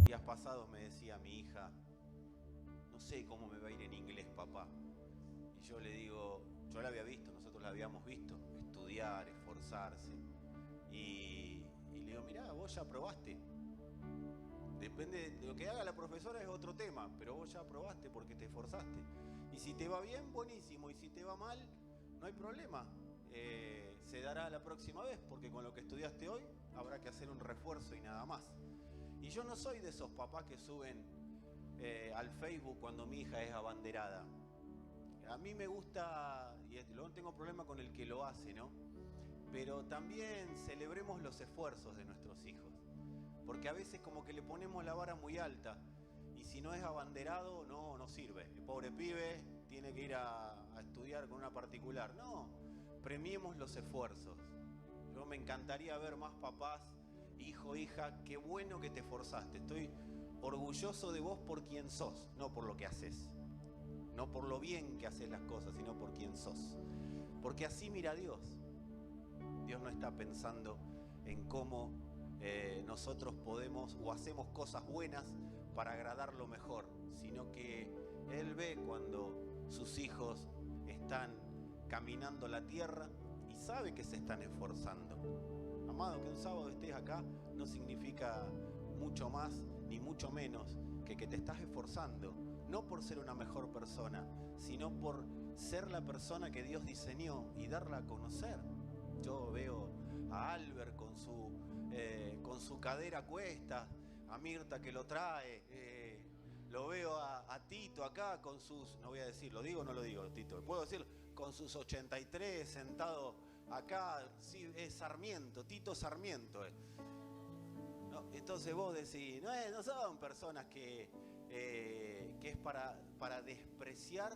Días pasados me decía mi hija, no sé cómo me va a ir en inglés, papá. Y yo le digo, yo la había visto, nosotros la habíamos visto, estudiar, esforzarse. Y le digo, mirá, vos ya probaste. Depende de lo que haga la profesora es otro tema, pero vos ya probaste porque te esforzaste. Y si te va bien, buenísimo. Y si te va mal, no hay problema. Se dará la próxima vez, porque con lo que estudiaste hoy habrá que hacer un refuerzo y nada más. Y yo no soy de esos papás que suben al Facebook cuando mi hija es abanderada. A mí me gusta, y luego no tengo problema con el que lo hace, ¿no? Pero también celebremos los esfuerzos de nuestros hijos. Porque a veces como que le ponemos la vara muy alta y si no es abanderado no sirve. El pobre pibe tiene que ir a estudiar con una particular. No, premiemos los esfuerzos. Yo me encantaría ver más papás, hijo, hija, qué bueno que te esforzaste. Estoy orgulloso de vos por quien sos, no por lo que haces. No por lo bien que haces las cosas, sino por quien sos. Porque así mira Dios. Dios no está pensando en cómo nosotros podemos o hacemos cosas buenas para agradarlo mejor, sino que Él ve cuando sus hijos están caminando la tierra y sabe que se están esforzando. Amado, que un sábado estés acá no significa mucho más ni mucho menos que te estás esforzando, no por ser una mejor persona, sino por ser la persona que Dios diseñó y darla a conocer. Yo veo a Albert con su cadera a cuestas, a Mirta que lo trae, lo veo a Tito acá con sus, no voy a decir, ¿lo digo o no lo digo, Tito? ¿Puedo decir? Con sus 83 sentado acá, sí, es Sarmiento, Tito Sarmiento. ¿No? Entonces vos decís, no son personas que es para despreciar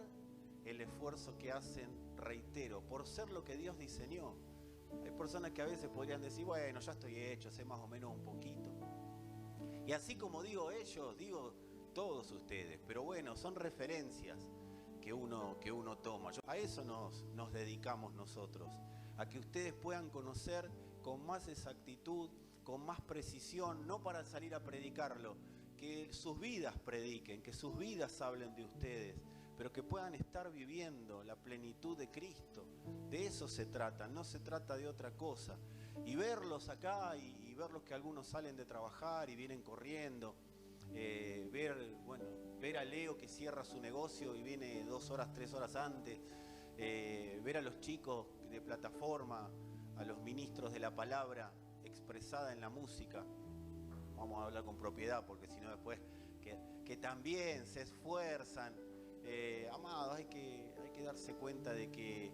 el esfuerzo que hacen, reitero, por ser lo que Dios diseñó. Hay personas que a veces podrían decir, bueno, ya estoy hecho, sé más o menos un poquito. Y así como digo ellos, digo todos ustedes, pero bueno, son referencias que uno toma. A eso nos dedicamos nosotros, a que ustedes puedan conocer con más exactitud, con más precisión, no para salir a predicarlo, que sus vidas prediquen, que sus vidas hablen de ustedes, pero que puedan estar viviendo la plenitud de Cristo. De eso se trata, no se trata de otra cosa. Y verlos acá y verlos que algunos salen de trabajar y vienen corriendo, ver a Leo que cierra su negocio y viene 2 horas, 3 horas antes, ver a los chicos de plataforma, a los ministros de la palabra expresada en la música. Vamos a hablar con propiedad porque si no después que también se esfuerzan. Amados, hay que darse cuenta de que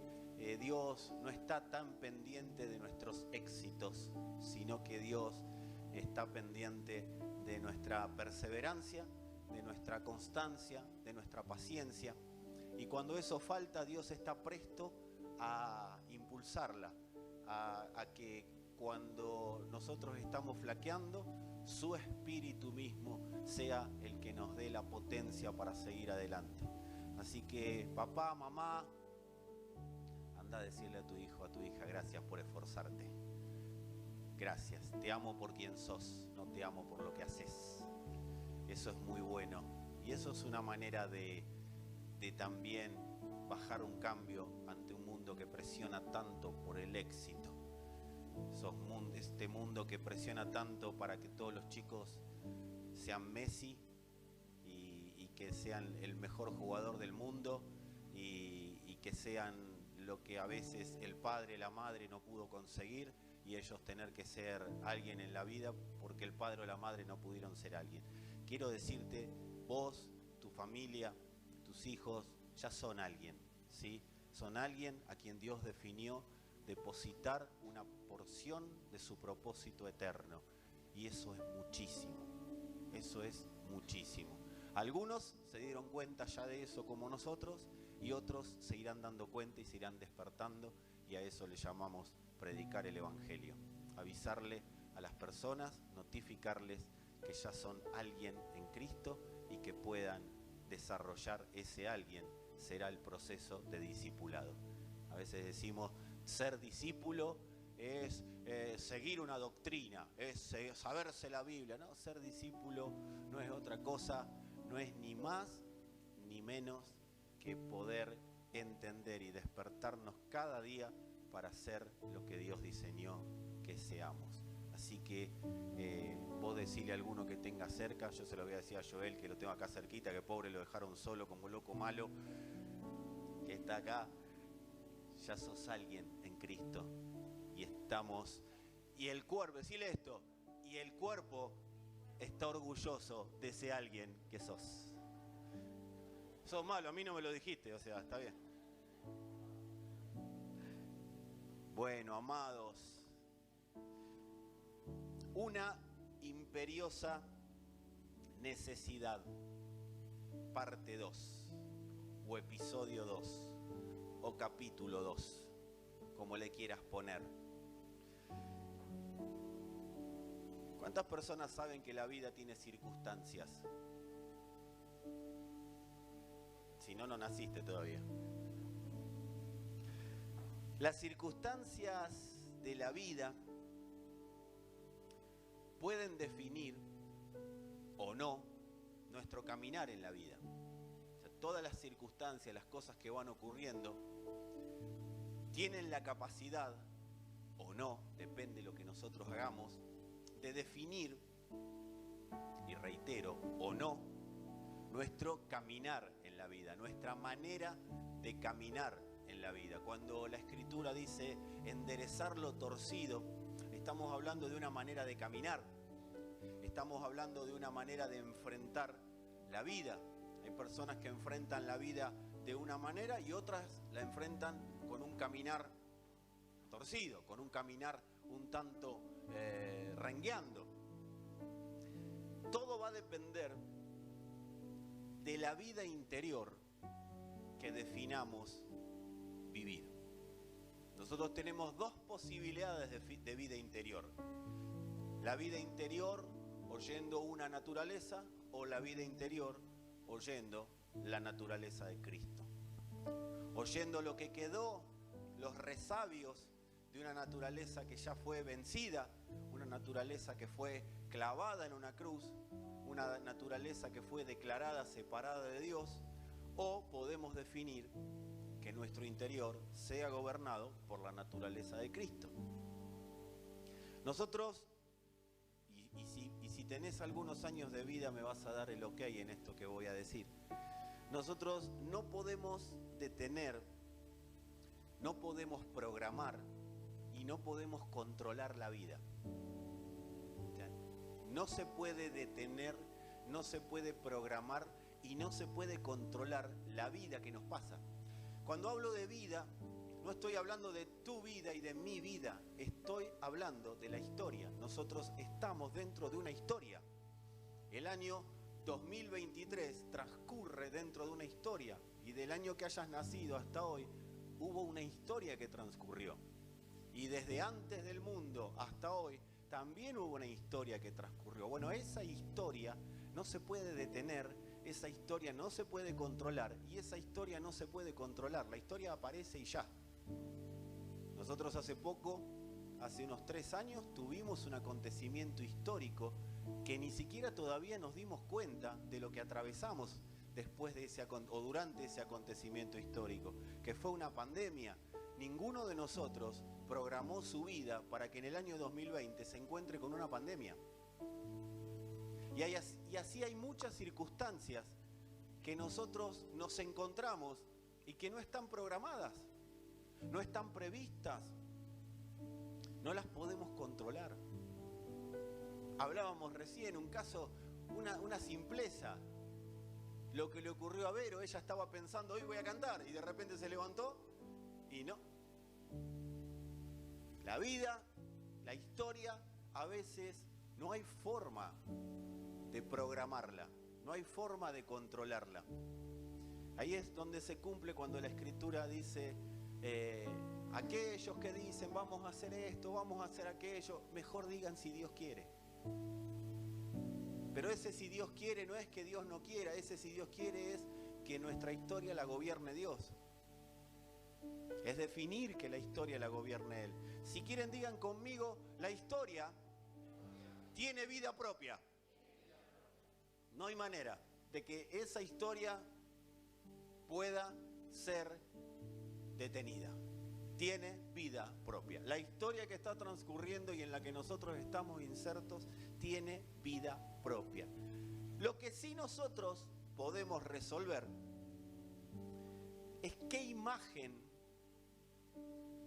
Dios no está tan pendiente de nuestros éxitos, sino que Dios está pendiente de nuestra perseverancia, de nuestra constancia, de nuestra paciencia. Y cuando eso falta, Dios está presto a impulsarla, a que cuando nosotros estamos flaqueando, su espíritu mismo sea el que nos dé la potencia para seguir adelante. Así que papá, mamá, anda a decirle a tu hijo, a tu hija, gracias por esforzarte. Gracias, te amo por quien sos, no te amo por lo que haces. Eso es muy bueno. Y eso es una manera de también bajar un cambio ante un mundo que presiona tanto por el éxito. Este mundo que presiona tanto para que todos los chicos sean Messi y que sean el mejor jugador del mundo y que sean lo que a veces el padre, la madre no pudo conseguir y ellos tener que ser alguien en la vida porque el padre o la madre no pudieron ser alguien. Quiero decirte, vos, tu familia, tus hijos ya son alguien, ¿sí? Son alguien a quien Dios definió depositar una porción de su propósito eterno. Y eso es muchísimo. Eso es muchísimo. Algunos se dieron cuenta ya de eso como nosotros y otros se irán dando cuenta y se irán despertando y a eso le llamamos predicar el Evangelio. Avisarle a las personas, notificarles que ya son alguien en Cristo y que puedan desarrollar ese alguien. Será el proceso de discipulado. A veces decimos, Ser discípulo es seguir una doctrina, es saberse la Biblia. No, ser discípulo no es otra cosa, no es ni más ni menos que poder entender y despertarnos cada día para ser lo que Dios diseñó que seamos. Así que vos decirle a alguno que tenga cerca, yo se lo voy a decir a Joel, que lo tengo acá cerquita, que pobre lo dejaron solo como loco malo, que está acá. Ya sos alguien en Cristo y estamos, y el cuerpo, decirle esto, y el cuerpo está orgulloso de ese alguien que sos. Sos malo, a mí no me lo dijiste, o sea, está bien. Bueno, amados, una imperiosa necesidad, parte 2, o episodio 2, o capítulo 2, como le quieras poner. ¿Cuántas personas saben que la vida tiene circunstancias? Si no, no naciste todavía. Las circunstancias de la vida pueden definir o no nuestro caminar en la vida. O sea, todas las circunstancias, las cosas que van ocurriendo, tienen la capacidad, o no, depende de lo que nosotros hagamos, de definir, y reitero, o no, nuestro caminar en la vida, nuestra manera de caminar en la vida. Cuando la Escritura dice enderezar lo torcido, estamos hablando de una manera de caminar, estamos hablando de una manera de enfrentar la vida. Hay personas que enfrentan la vida de una manera y otras la enfrentan con un caminar torcido, con un caminar un tanto rengueando. Todo va a depender de la vida interior que definamos vivir. Nosotros tenemos dos posibilidades de vida interior. La vida interior oyendo una naturaleza, o la vida interior oyendo la naturaleza de Cristo. Oyendo lo que quedó, los resabios de una naturaleza que ya fue vencida, una naturaleza que fue clavada en una cruz, una naturaleza que fue declarada separada de Dios, o podemos definir que nuestro interior sea gobernado por la naturaleza de Cristo. Nosotros, y si tenés algunos años de vida me vas a dar el ok en esto que voy a decir, nosotros no podemos detener, no podemos programar y no podemos controlar la vida. O sea, no se puede detener, no se puede programar y no se puede controlar la vida que nos pasa. Cuando hablo de vida, no estoy hablando de tu vida y de mi vida, estoy hablando de la historia. Nosotros estamos dentro de una historia. El año 2023 transcurre dentro de una historia, y del año que hayas nacido hasta hoy hubo una historia que transcurrió. Y desde antes del mundo hasta hoy también hubo una historia que transcurrió. Bueno, esa historia no se puede detener, esa historia no se puede controlar, y esa historia no se puede controlar. La historia aparece y ya. Nosotros hace poco, hace unos 3 años, tuvimos un acontecimiento histórico que ni siquiera todavía nos dimos cuenta de lo que atravesamos después de ese o durante ese acontecimiento histórico, que fue una pandemia. Ninguno de nosotros programó su vida para que en el año 2020 se encuentre con una pandemia. Y así hay muchas circunstancias que nosotros nos encontramos y que no están programadas, no están previstas, no las podemos controlar. Hablábamos recién, un caso, una simpleza. Lo que le ocurrió a Vero, ella estaba pensando, hoy voy a cantar, y de repente se levantó y no. La vida, la historia, a veces no hay forma de programarla, no hay forma de controlarla. Ahí es donde se cumple cuando la Escritura dice, aquellos que dicen vamos a hacer esto, vamos a hacer aquello, mejor digan si Dios quiere. Pero ese si Dios quiere no es que Dios no quiera, ese si Dios quiere es que nuestra historia la gobierne Dios. Es definir que la historia la gobierne Él. Si quieren, digan conmigo, la historia tiene vida propia. No hay manera de que esa historia pueda ser detenida. Tiene vida propia. La historia que está transcurriendo y en la que nosotros estamos insertos tiene vida propia. Lo que sí nosotros podemos resolver es qué imagen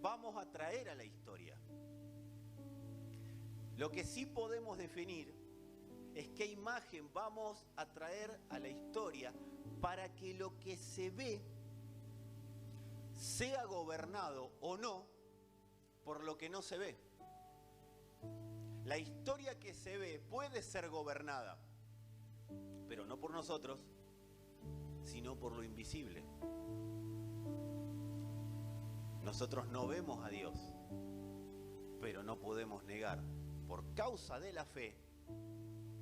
vamos a traer a la historia. Lo que sí podemos definir es qué imagen vamos a traer a la historia para que lo que se ve sea gobernado o no por lo que no se ve. La historia que se ve puede ser gobernada, pero no por nosotros, sino por lo invisible. Nosotros no vemos a Dios, pero no podemos negar, por causa de la fe,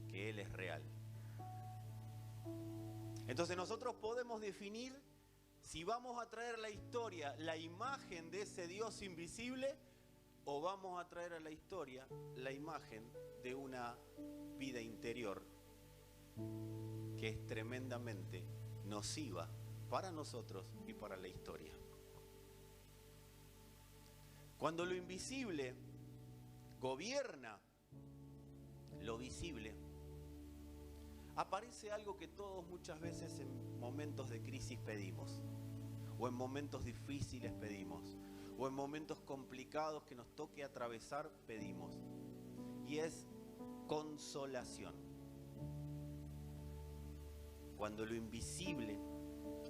que Él es real. Entonces nosotros podemos definir si vamos a traer a la historia la imagen de ese Dios invisible o vamos a traer a la historia la imagen de una vida interior que es tremendamente nociva para nosotros y para la historia. Cuando lo invisible gobierna lo visible, aparece algo que todos muchas veces en momentos de crisis pedimos, o en momentos difíciles pedimos, o en momentos complicados que nos toque atravesar pedimos, y es consolación. Cuando lo invisible,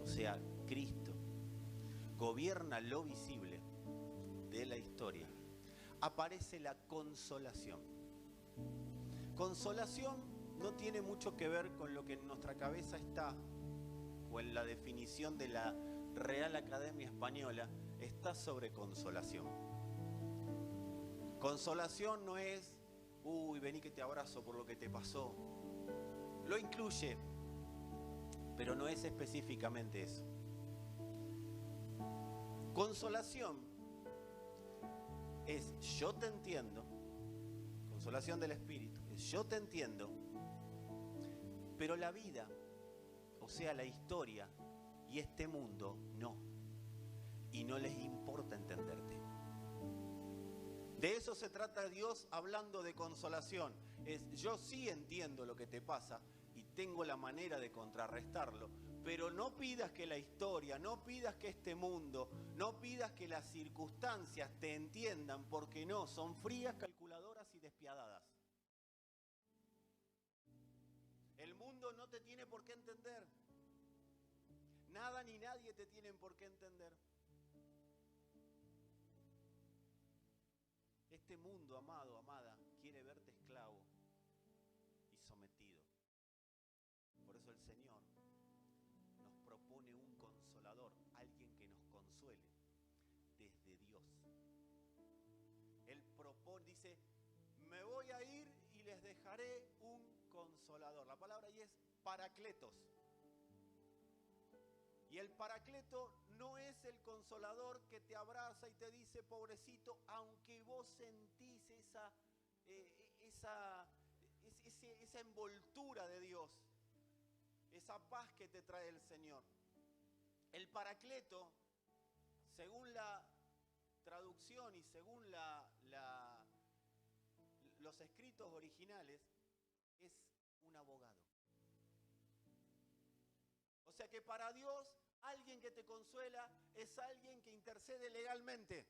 o sea, Cristo, gobierna lo visible de la historia, aparece la consolación. Consolación no tiene mucho que ver con lo que en nuestra cabeza está, o en la definición de la Real Academia Española, está sobre consolación. Consolación no es, uy, vení que te abrazo por lo que te pasó. Lo incluye, pero no es específicamente eso. Consolación es yo te entiendo, consolación del Espíritu, es yo te entiendo, pero la vida, o sea, la historia y este mundo no. Y no les importa entenderte. De eso se trata Dios hablando de consolación. Es yo sí entiendo lo que te pasa y tengo la manera de contrarrestarlo, pero no pidas que la historia, no pidas que este mundo, no pidas que las circunstancias te entiendan, porque no, son frías, calculadoras y despiadadas. El mundo no te tiene por qué entender. Nada ni nadie te tienen por qué entender. Este mundo, amado, amada, quiere verte esclavo y sometido. Por eso el Señor nos propone un consolador, alguien que nos consuele desde Dios. Él propone, dice, me voy a ir y les dejaré un consolador. La palabra ahí es paracletos. Y el paracleto no es el consolador que te abraza y te dice, pobrecito, aunque vos sentís esa envoltura de Dios, esa paz que te trae el Señor. El paracleto, según la traducción y según los escritos originales, es un abogado. O sea que para Dios, alguien que te consuela es alguien que intercede legalmente.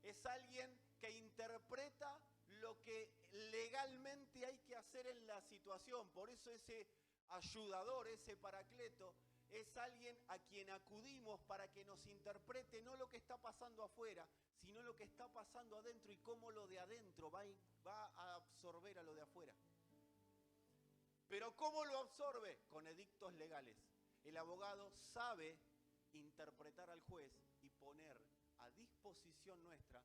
Es alguien que interpreta lo que legalmente hay que hacer en la situación. Por eso ese ayudador, ese paracleto, es alguien a quien acudimos para que nos interprete no lo que está pasando afuera, sino lo que está pasando adentro y cómo lo de adentro va a absorber a lo de afuera. Pero ¿cómo lo absorbe? Con edictos legales. El abogado sabe interpretar al juez y poner a disposición nuestra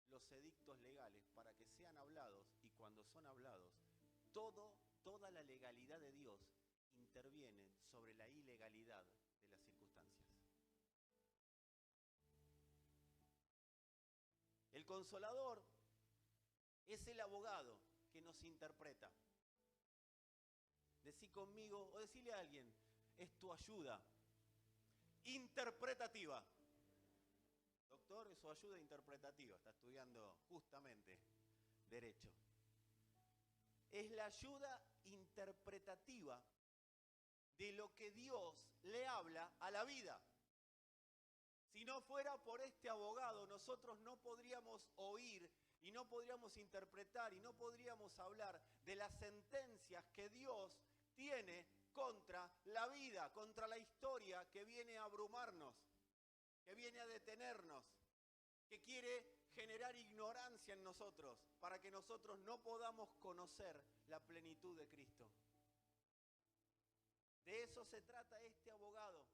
los edictos legales para que sean hablados, y cuando son hablados, toda la legalidad de Dios interviene sobre la ilegalidad de las circunstancias. El Consolador es el abogado que nos interpreta. Decí conmigo, o decirle a alguien, es tu ayuda interpretativa. Doctor, es su ayuda interpretativa, está estudiando justamente Derecho. Es la ayuda interpretativa de lo que Dios le habla a la vida. Si no fuera por este abogado, nosotros no podríamos oír y no podríamos interpretar y no podríamos hablar de las sentencias que Dios tiene contra la vida, contra la historia que viene a abrumarnos, que viene a detenernos, que quiere generar ignorancia en nosotros para que nosotros no podamos conocer la plenitud de Cristo. De eso se trata este abogado.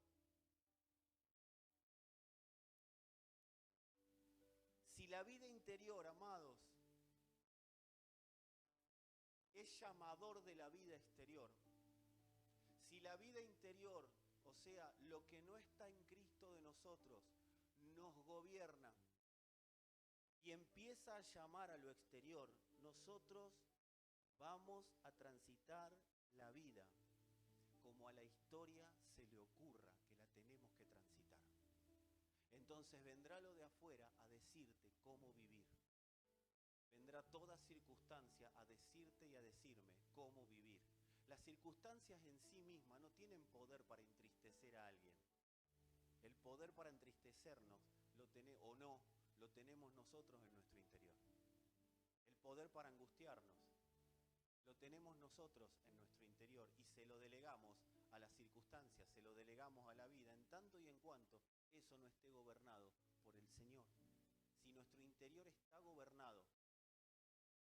Si la vida interior, amados, es llamador de la vida exterior, si la vida interior, o sea, lo que no está en Cristo de nosotros, nos gobierna y empieza a llamar a lo exterior, nosotros vamos a transitar la vida como a la historia se le ocurra que la tenemos que transitar. Entonces vendrá lo de afuera a decirte cómo vivir. Vendrá toda circunstancia a decirte y a decirme cómo vivir. Las circunstancias en sí mismas no tienen poder para entristecer a alguien. El poder para entristecernos lo tenemos nosotros en nuestro interior. El poder para angustiarnos lo tenemos nosotros en nuestro interior y se lo delegamos a las circunstancias, se lo delegamos a la vida, en tanto y en cuanto eso no esté gobernado por el Señor. Si nuestro interior está gobernado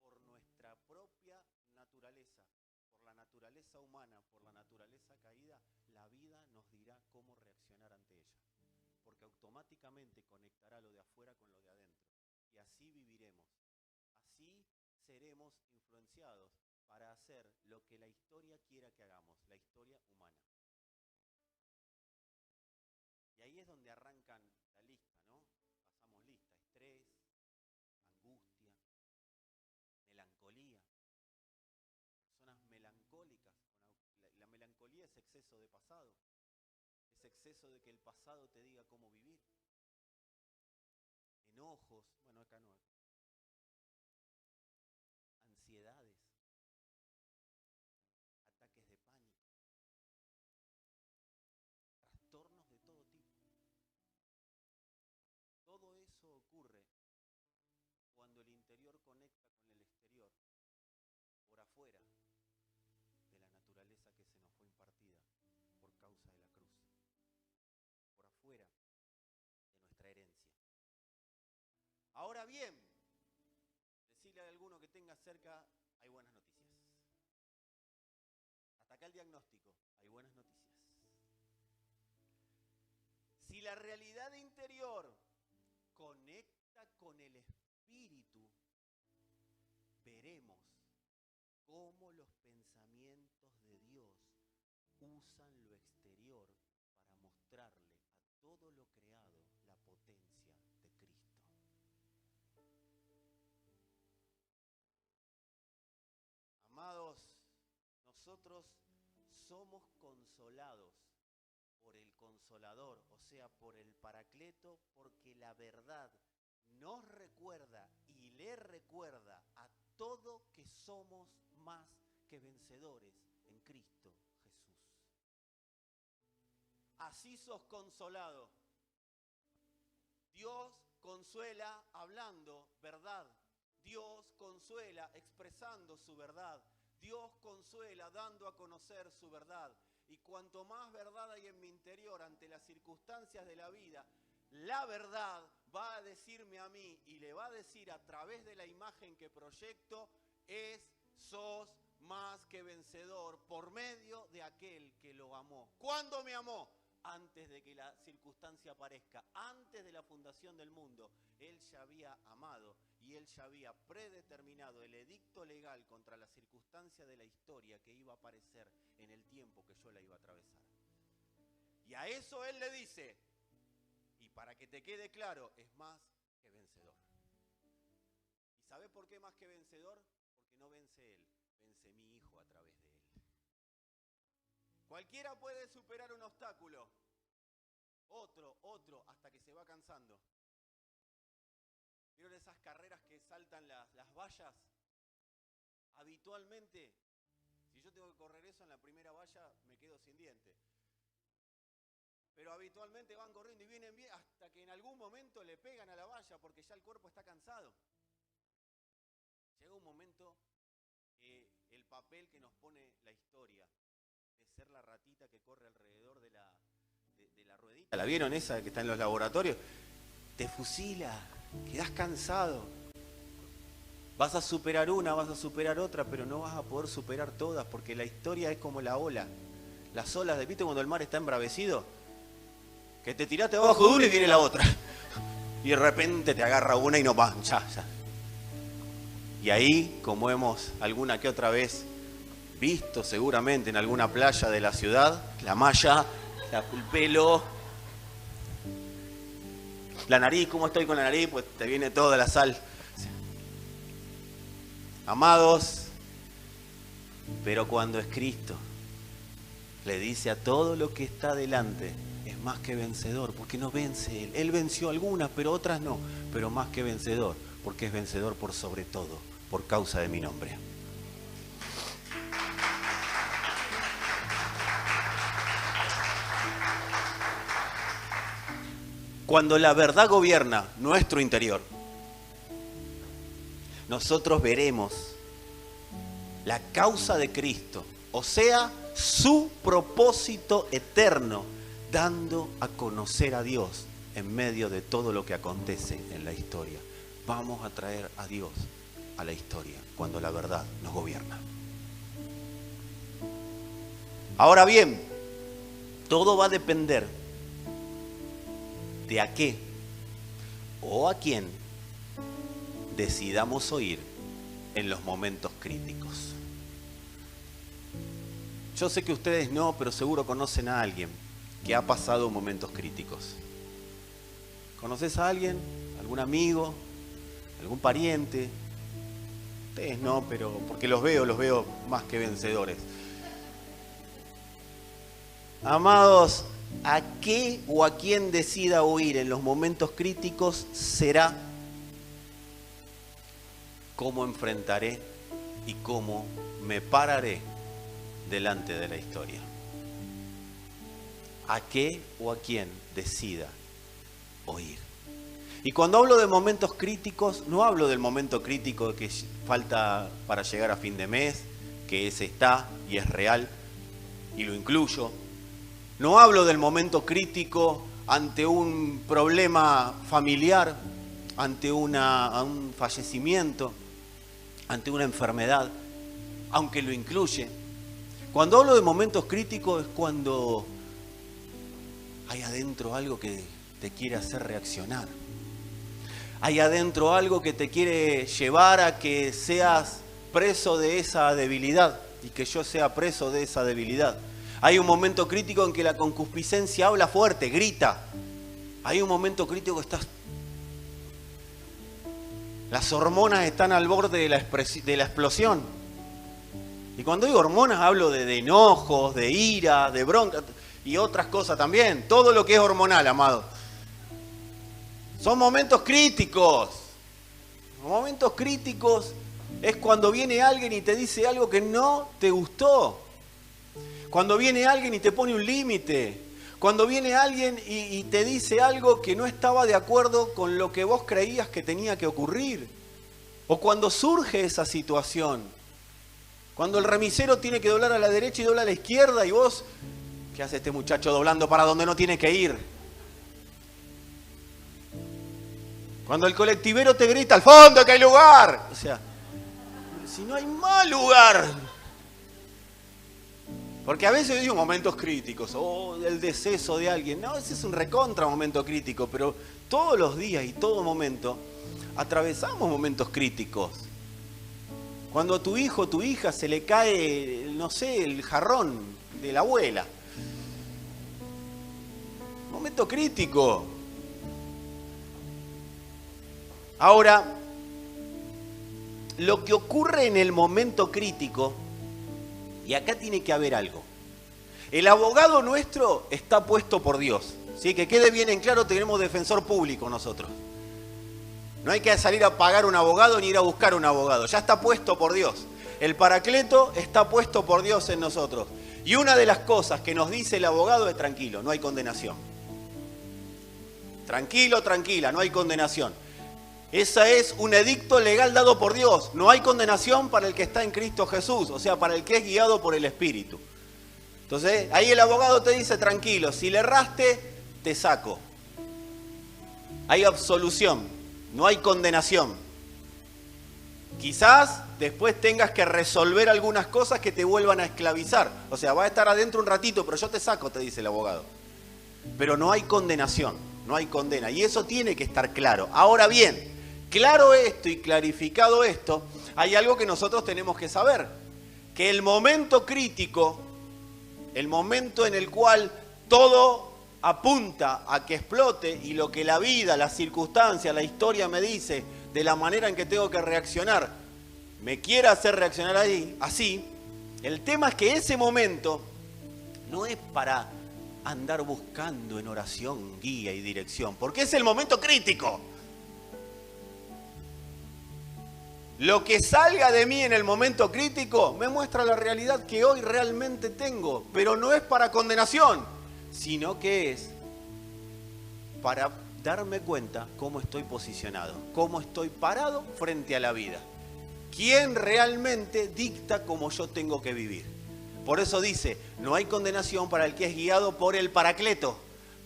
por nuestra propia naturaleza, por la naturaleza humana, por la naturaleza caída, la vida nos dirá cómo reaccionar ante ella. Porque automáticamente conectará lo de afuera con lo de adentro. Y así viviremos. Así seremos influenciados para hacer lo que la historia quiera que hagamos, la historia humana. Y ahí es donde arrancan la lista, ¿no? Pasamos lista: estrés, angustia, melancolía. Personas melancólicas. La melancolía es exceso de pasado. Es exceso de que el pasado te diga cómo vivir. Enojos, bueno, acá no. Ansiedades. Ataques de pánico. Trastornos de todo tipo. Todo eso ocurre cuando el interior conecta con el exterior, por afuera de la naturaleza que se nos fue impartida por causa de la cruz, por afuera de nuestra herencia. Ahora bien, decirle a alguno que tenga cerca, hay buenas noticias. Hasta acá el diagnóstico, hay buenas noticias. Si la realidad interior conecta con el espíritu, veremos cómo los pensamientos de Dios usan lo exterior para mostrarle a todo lo creado la potencia de Cristo. Amados, nosotros somos consolados por el Consolador, o sea, por el Paracleto, porque la verdad nos recuerda y le recuerda a todo que somos más que vencedores en Cristo Jesús. Así sos consolado. Dios consuela hablando verdad. Dios consuela expresando su verdad. Dios consuela dando a conocer su verdad. Y cuanto más verdad hay en mi interior ante las circunstancias de la vida, la verdad va a decirme a mí y le va a decir a través de la imagen que proyecto, sos más que vencedor por medio de aquel que lo amó. ¿Cuándo me amó? Antes de que la circunstancia aparezca, antes de la fundación del mundo. Él ya había amado y él ya había predeterminado el edicto legal contra la circunstancia de la historia que iba a aparecer en el tiempo que yo la iba a atravesar. Y a eso él le dice, y para que te quede claro, es más que vencedor. ¿Sabe por qué más que vencedor? Porque no vence él, vence mi hijo a través de él. Cualquiera puede superar un obstáculo, otro, hasta que se va cansando. ¿Vieron esas carreras que saltan las vallas? Habitualmente, si yo tengo que correr eso en la primera valla, me quedo sin dientes. Pero habitualmente van corriendo y vienen bien hasta que en algún momento le pegan a la valla porque ya el cuerpo está cansado. Llega un momento que el papel que nos pone la historia de ser la ratita que corre alrededor de la ruedita, ¿la vieron esa que está en los laboratorios? Te fusila, quedás cansado. Vas a superar una, vas a superar otra, pero no vas a poder superar todas porque la historia es como la ola. Las olas, ¿viste cuando el mar está embravecido? Que te tiraste abajo de una y viene la otra. Y de repente te agarra una y no va, ya. Y ahí, como hemos alguna que otra vez visto seguramente en alguna playa de la ciudad, la malla, el pelo, la nariz, ¿cómo estoy con la nariz? Pues te viene toda la sal. Amados, pero cuando es Cristo, le dice a todo lo que está delante, es más que vencedor, porque no vence él. Él venció algunas, pero otras no, pero más que vencedor, porque es vencedor por sobre todo, por causa de mi nombre. Cuando la verdad gobierna nuestro interior, nosotros veremos la causa de Cristo, o sea, su propósito eterno, dando a conocer a Dios en medio de todo lo que acontece en la historia. Vamos a traer a Dios a la historia cuando la verdad nos gobierna. Ahora bien, todo va a depender de a qué o a quién decidamos oír en los momentos críticos. Yo sé que ustedes no, pero seguro conocen a alguien que ha pasado momentos críticos. ¿Conoces a alguien? ¿Algún amigo? ¿Algún pariente? Ustedes no, pero porque los veo más que vencedores. Amados, a qué o a quién decida oír en los momentos críticos será cómo enfrentaré y cómo me pararé delante de la historia. ¿A qué o a quién decida oír? Y cuando hablo de momentos críticos, no hablo del momento crítico que falta para llegar a fin de mes, que ese está y es real, y lo incluyo. No hablo del momento crítico ante un problema familiar, ante un fallecimiento, ante una enfermedad, aunque lo incluye. Cuando hablo de momentos críticos es cuando hay adentro algo que te quiere hacer reaccionar. Hay adentro algo que te quiere llevar a que seas preso de esa debilidad y que yo sea preso de esa debilidad. Hay un momento crítico en que la concupiscencia habla fuerte, grita. Hay un momento crítico que estás... Las hormonas están al borde de la explosión. Y cuando digo hormonas hablo de enojos, de ira, de bronca y otras cosas también. Todo lo que es hormonal, amado. Son momentos críticos. Momentos críticos es cuando viene alguien y te dice algo que no te gustó. Cuando viene alguien y te pone un límite. Cuando viene alguien y te dice algo que no estaba de acuerdo con lo que vos creías que tenía que ocurrir. O cuando surge esa situación. Cuando el remisero tiene que doblar a la derecha y dobla a la izquierda y vos, ¿qué hace este muchacho doblando para donde no tiene que ir? Cuando el colectivero te grita, al fondo que hay lugar. O sea, si no hay más lugar. Porque a veces digo momentos críticos, o el deceso de alguien. No, ese es un recontra momento crítico, pero todos los días y todo momento atravesamos momentos críticos. Cuando a tu hijo o tu hija se le cae, no sé, el jarrón de la abuela. Momento crítico. Ahora, lo que ocurre en el momento crítico, y acá tiene que haber algo. El abogado nuestro está puesto por Dios. ¿Sí? Que quede bien en claro, tenemos defensor público nosotros. No hay que salir a pagar un abogado ni ir a buscar un abogado. Ya está puesto por Dios. El Paracleto está puesto por Dios en nosotros. Y una de las cosas que nos dice el abogado es tranquilo, no hay condenación. Tranquilo, tranquila, no hay condenación. Ese es un edicto legal dado por Dios. No hay condenación para el que está en Cristo Jesús, o sea, para el que es guiado por el Espíritu. Entonces, ahí el abogado te dice, tranquilo, si le erraste, te saco. Hay absolución, no hay condenación. Quizás después tengas que resolver algunas cosas que te vuelvan a esclavizar. O sea, va a estar adentro un ratito, pero yo te saco, te dice el abogado. Pero no hay condenación, no hay condena. Y eso tiene que estar claro. Ahora bien, claro esto y clarificado esto, hay algo que nosotros tenemos que saber. Que el momento crítico, el momento en el cual todo apunta a que explote y lo que la vida, las circunstancias, la historia me dice de la manera en que tengo que reaccionar, me quiere hacer reaccionar ahí, así, el tema es que ese momento no es para andar buscando en oración guía y dirección, porque es el momento crítico. Lo que salga de mí en el momento crítico me muestra la realidad que hoy realmente tengo, pero no es para condenación, sino que es para darme cuenta cómo estoy posicionado, cómo estoy parado frente a la vida. ¿Quién realmente dicta cómo yo tengo que vivir? Por eso dice, no hay condenación para el que es guiado por el Paracleto,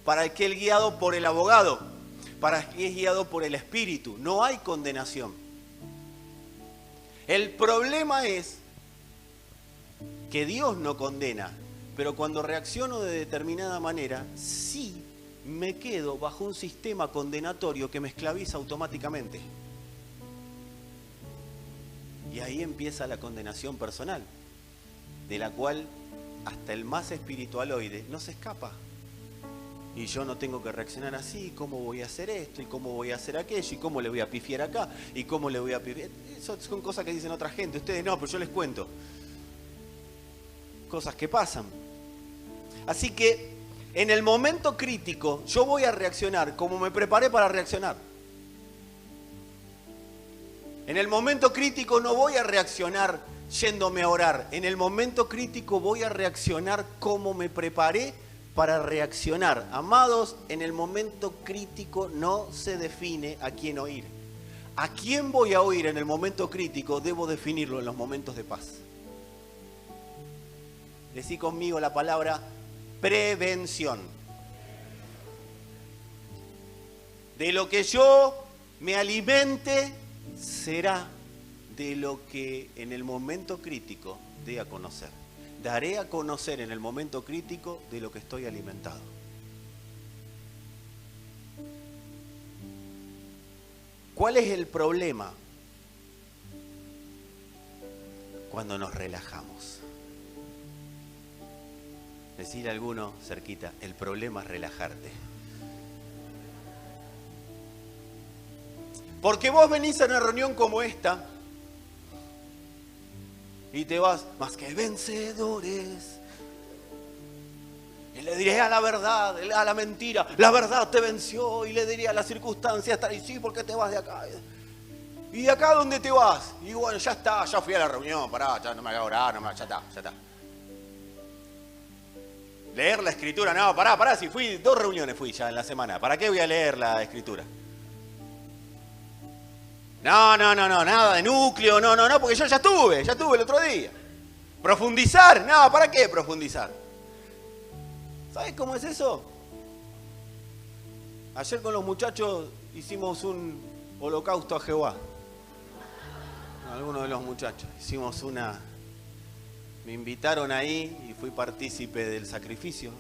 para el que es guiado por el abogado, para el que es guiado por el Espíritu. No hay condenación. El problema es que Dios no condena, pero cuando reacciono de determinada manera, sí me quedo bajo un sistema condenatorio que me esclaviza automáticamente. Y ahí empieza la condenación personal, de la cual hasta el más espiritualoide no se escapa. Y yo no tengo que reaccionar así, ¿cómo voy a hacer esto? ¿Y cómo voy a hacer aquello? ¿Y cómo le voy a pifiar acá? ¿Y cómo le voy a pifiar? Eso son cosas que dicen otra gente. Ustedes no, pero yo les cuento. Cosas que pasan. Así que en el momento crítico yo voy a reaccionar como me preparé para reaccionar. En el momento crítico no voy a reaccionar yéndome a orar. En el momento crítico voy a reaccionar como me preparé para reaccionar. Amados, en el momento crítico no se define a quién oír. A quién voy a oír en el momento crítico debo definirlo en los momentos de paz. Decí conmigo la palabra prevención. De lo que yo me alimente será de lo que en el momento crítico dé a conocer. Daré a conocer en el momento crítico de lo que estoy alimentado. ¿Cuál es el problema? Cuando nos relajamos. Decir a alguno cerquita, el problema es relajarte. Porque vos venís a una reunión como esta y te vas, más que vencedores. Y le diré a la verdad, a la mentira, la verdad te venció. Y le diré a las circunstancias, y sí, ¿por qué te vas de acá? ¿Y de acá dónde te vas? Y bueno, ya está, ya fui a la reunión, pará, ya no me hagas orar, ya está. Leer la escritura, no, pará, si fui, 2 reuniones fui ya en la semana. ¿Para qué voy a leer la escritura? No, nada de núcleo, no, porque yo ya estuve el otro día. ¿Profundizar? No, ¿para qué profundizar? ¿Sabes cómo es eso? Ayer con los muchachos hicimos un holocausto a Jehová. Algunos de los muchachos. Me invitaron ahí y fui partícipe del sacrificio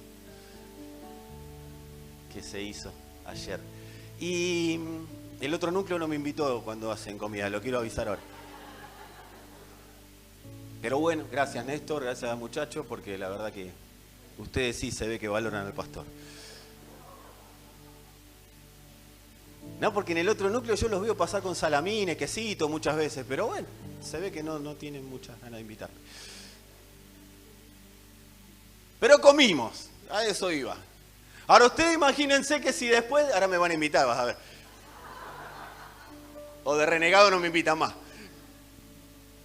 que se hizo ayer. Y el otro núcleo no me invitó cuando hacen comida, lo quiero avisar ahora. Pero bueno, gracias Néstor, gracias muchachos, porque la verdad que ustedes sí se ve que valoran al pastor. No, porque en el otro núcleo yo los veo pasar con salamines, quesito muchas veces, pero bueno, se ve que no tienen muchas ganas de invitarme. Pero comimos, a eso iba. Ahora ustedes imagínense que si después, ahora me van a invitar, vas a ver. O de renegado no me invitan más.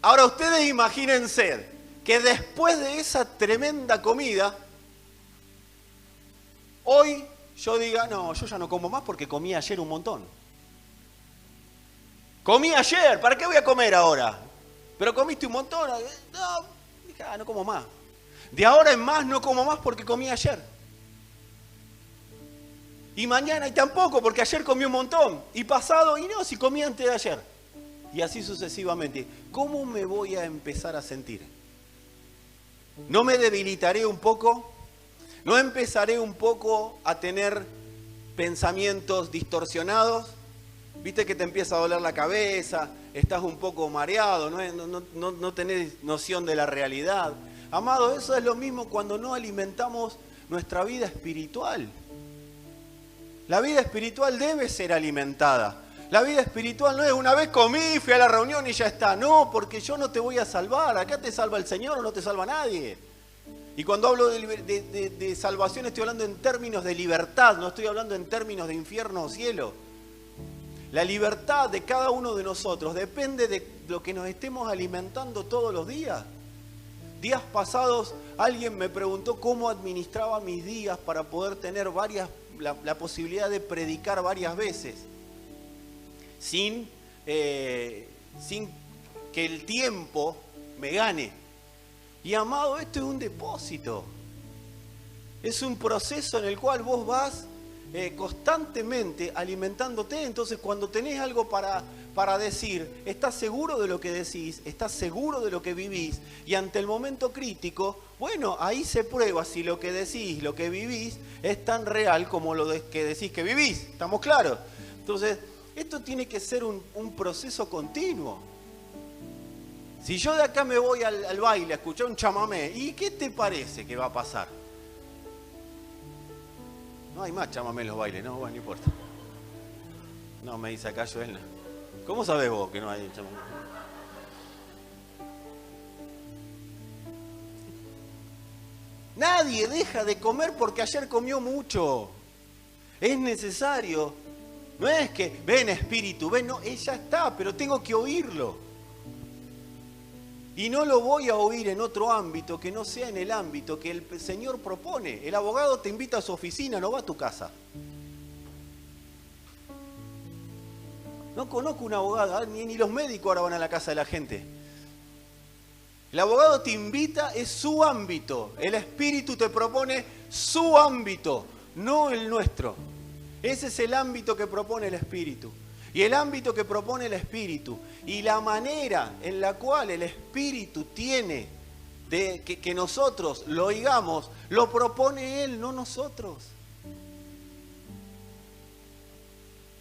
Ahora ustedes imagínense que después de esa tremenda comida, hoy yo diga, no, yo ya no como más porque comí ayer un montón. Comí ayer, ¿para qué voy a comer ahora? Pero comiste un montón. No, dije, no como más. De ahora en más no como más porque comí ayer. Y mañana y tampoco porque ayer comí un montón. Y pasado y no, si comí antes de ayer. Y así sucesivamente. ¿Cómo me voy a empezar a sentir? ¿No me debilitaré un poco? ¿No empezaré un poco a tener pensamientos distorsionados? ¿Viste que te empieza a doler la cabeza? Estás un poco mareado, no tenés noción de la realidad. Amado, eso es lo mismo cuando no alimentamos nuestra vida espiritual. La vida espiritual debe ser alimentada. La vida espiritual no es una vez comí, fui a la reunión y ya está. No, porque yo no te voy a salvar. Acá te salva el Señor o no te salva nadie. Y cuando hablo de salvación estoy hablando en términos de libertad, no estoy hablando en términos de infierno o cielo. La libertad de cada uno de nosotros depende de lo que nos estemos alimentando todos los días. Días pasados alguien me preguntó cómo administraba mis días para poder tener la posibilidad de predicar varias veces. Sin que el tiempo me gane. Y amado, esto es un depósito. Es un proceso en el cual vos vas constantemente alimentándote. Entonces cuando tenés algo para decir, estás seguro de lo que decís, estás seguro de lo que vivís. Y ante el momento crítico, bueno, ahí se prueba si lo que decís, lo que vivís, es tan real como lo que decís que vivís. ¿Estamos claros? Entonces, esto tiene que ser un proceso continuo. Si yo de acá me voy al baile a escuchar un chamamé, ¿y qué te parece que va a pasar? No hay más chamamé en los bailes, no, bueno, no importa. No, me dice acá Joelna. ¿Cómo sabés vos que no hay chamamé? Nadie deja de comer porque ayer comió mucho. Es necesario. No es que, ven espíritu, ven, no, ya está, pero tengo que oírlo. Y no lo voy a oír en otro ámbito que no sea en el ámbito que el Señor propone. El abogado te invita a su oficina, no va a tu casa. No conozco un abogado, ni los médicos ahora van a la casa de la gente. El abogado te invita, es su ámbito. El Espíritu te propone su ámbito, no el nuestro. Ese es el ámbito que propone el Espíritu. Y el ámbito que propone el Espíritu y la manera en la cual el Espíritu tiene de que nosotros lo oigamos, lo propone Él, no nosotros.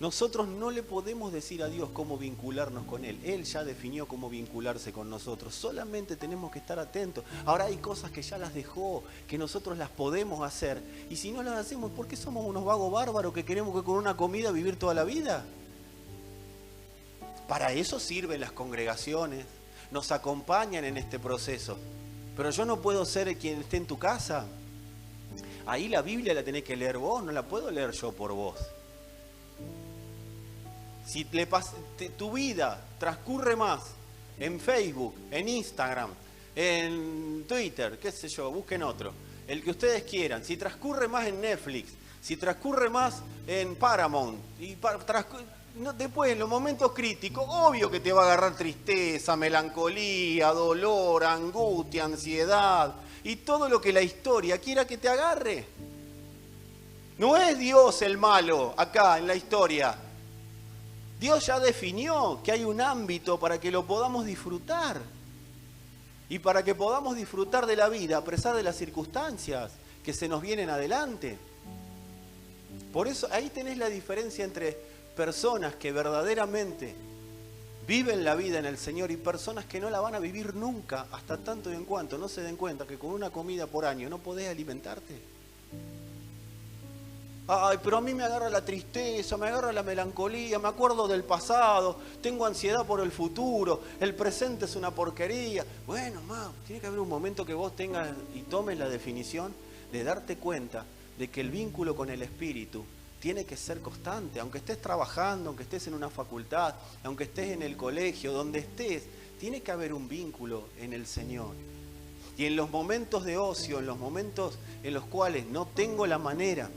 Nosotros no le podemos decir a Dios cómo vincularnos con Él. Él ya definió cómo vincularse con nosotros. Solamente tenemos que estar atentos. Ahora hay cosas que ya las dejó, que nosotros las podemos hacer. Y si no las hacemos, ¿por qué somos unos vagos bárbaros que queremos que con una comida vivir toda la vida? Para eso sirven las congregaciones, nos acompañan en este proceso. Pero yo no puedo ser quien esté en tu casa. Ahí la Biblia la tenés que leer vos, no la puedo leer yo por vos. Si tu vida transcurre más en Facebook, en Instagram, en Twitter, qué sé yo, busquen otro, el que ustedes quieran. Si transcurre más en Netflix, si transcurre más en Paramount, después en los momentos críticos, obvio que te va a agarrar tristeza, melancolía, dolor, angustia, ansiedad y todo lo que la historia quiera que te agarre. No es Dios el malo acá en la historia. Dios ya definió que hay un ámbito para que lo podamos disfrutar. Y para que podamos disfrutar de la vida a pesar de las circunstancias que se nos vienen adelante. Por eso ahí tenés la diferencia entre personas que verdaderamente viven la vida en el Señor y personas que no la van a vivir nunca, hasta tanto y en cuanto no se den cuenta que con una comida por año no podés alimentarte. Ay, pero a mí me agarra la tristeza, me agarra la melancolía, me acuerdo del pasado, tengo ansiedad por el futuro, el presente es una porquería. Bueno, tiene que haber un momento que vos tengas y tomes la definición de darte cuenta de que el vínculo con el Espíritu tiene que ser constante, aunque estés trabajando, aunque estés en una facultad, aunque estés en el colegio, donde estés, tiene que haber un vínculo en el Señor. Y en los momentos de ocio, en los momentos en los cuales no tengo la manera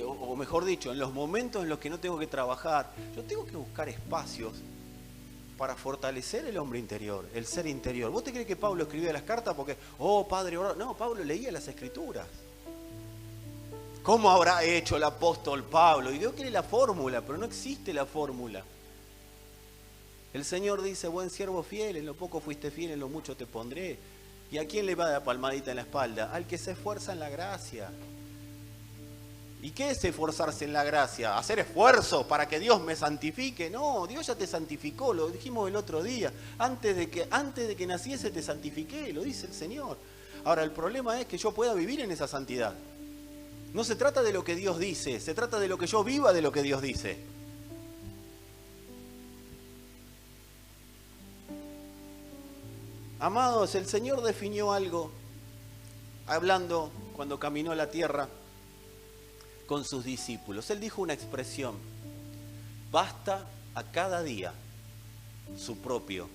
o mejor dicho, en los momentos en los que no tengo que trabajar, yo tengo que buscar espacios para fortalecer el hombre interior, el ser interior. ¿Vos te crees que Pablo escribía las cartas porque, padre, no, Pablo leía las Escrituras? ¿Cómo habrá hecho el apóstol Pablo? Y Dios quiere la fórmula, pero no existe la fórmula. El Señor dice, buen siervo fiel, en lo poco fuiste fiel, en lo mucho te pondré. ¿Y a quién le va a dar palmadita en la espalda? Al que se esfuerza en la gracia. ¿Y qué es esforzarse en la gracia? ¿Hacer esfuerzos para que Dios me santifique? No, Dios ya te santificó, lo dijimos el otro día. Antes de que naciese te santifiqué, lo dice el Señor. Ahora, el problema es que yo pueda vivir en esa santidad. No se trata de lo que Dios dice, se trata de lo que yo viva de lo que Dios dice. Amados, el Señor definió algo, hablando cuando caminó la tierra con sus discípulos. Él dijo una expresión: basta a cada día su propio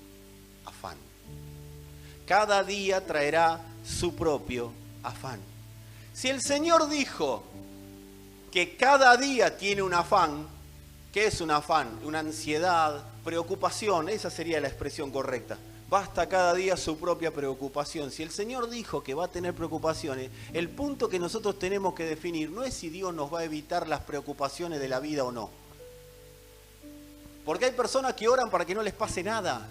afán. Cada día traerá su propio afán. Si el Señor dijo que cada día tiene un afán, ¿qué es un afán? Una ansiedad, preocupación, esa sería la expresión correcta. Basta cada día su propia preocupación. Si el Señor dijo que va a tener preocupaciones, el punto que nosotros tenemos que definir no es si Dios nos va a evitar las preocupaciones de la vida o no. Porque hay personas que oran para que no les pase nada.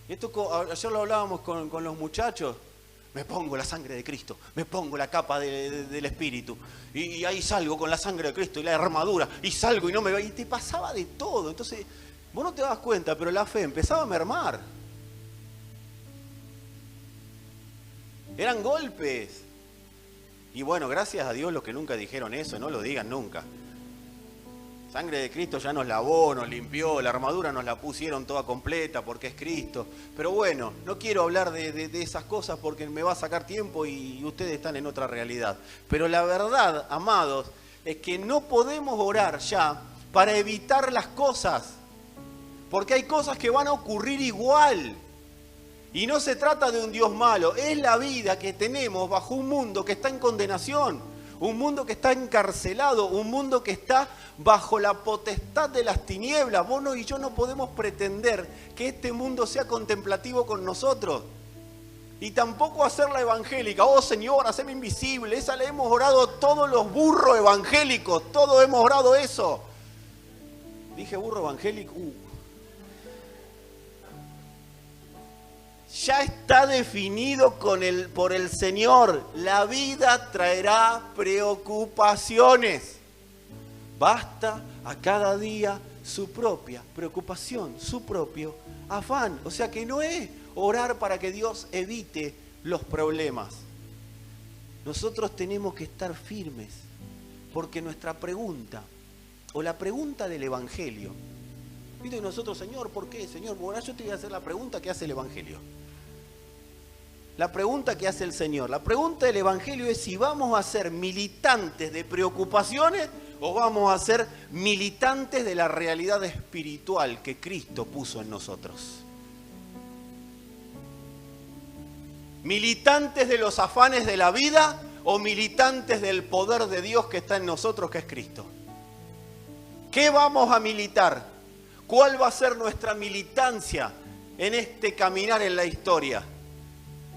Esto ayer lo hablábamos con los muchachos. Me pongo la sangre de Cristo, me pongo la capa del Espíritu. Y ahí salgo con la sangre de Cristo y la armadura. Y salgo y no me va. Y te pasaba de todo. Entonces, vos no te das cuenta, pero la fe empezaba a mermar. Eran golpes. Y bueno, gracias a Dios los que nunca dijeron eso, no lo digan nunca. Sangre de Cristo ya nos lavó, nos limpió, la armadura nos la pusieron toda completa porque es Cristo. Pero bueno, no quiero hablar de esas cosas porque me va a sacar tiempo y ustedes están en otra realidad. Pero la verdad, amados, es que no podemos orar ya para evitar las cosas. Porque hay cosas que van a ocurrir igual. Y no se trata de un Dios malo, es la vida que tenemos bajo un mundo que está en condenación. Un mundo que está encarcelado, un mundo que está bajo la potestad de las tinieblas. Vos y yo no podemos pretender que este mundo sea contemplativo con nosotros. Y tampoco hacerla evangélica. Oh Señor, haceme invisible. Esa le hemos orado todos los burros evangélicos. Todos hemos orado eso. Dije burro evangélico. Ya está definido por el Señor. La vida traerá preocupaciones. Basta a cada día su propia preocupación, su propio afán. O sea que no es orar para que Dios evite los problemas. Nosotros tenemos que estar firmes, porque nuestra pregunta, o la pregunta del Evangelio, ¿viste? Nosotros, Señor, ¿por qué? Señor, bueno, yo te voy a hacer la pregunta que hace el Evangelio. La pregunta que hace el Señor. La pregunta del Evangelio es si vamos a ser militantes de preocupaciones o vamos a ser militantes de la realidad espiritual que Cristo puso en nosotros. ¿Militantes de los afanes de la vida o militantes del poder de Dios que está en nosotros, que es Cristo? ¿Qué vamos a militar? ¿Cuál va a ser nuestra militancia en este caminar en la historia?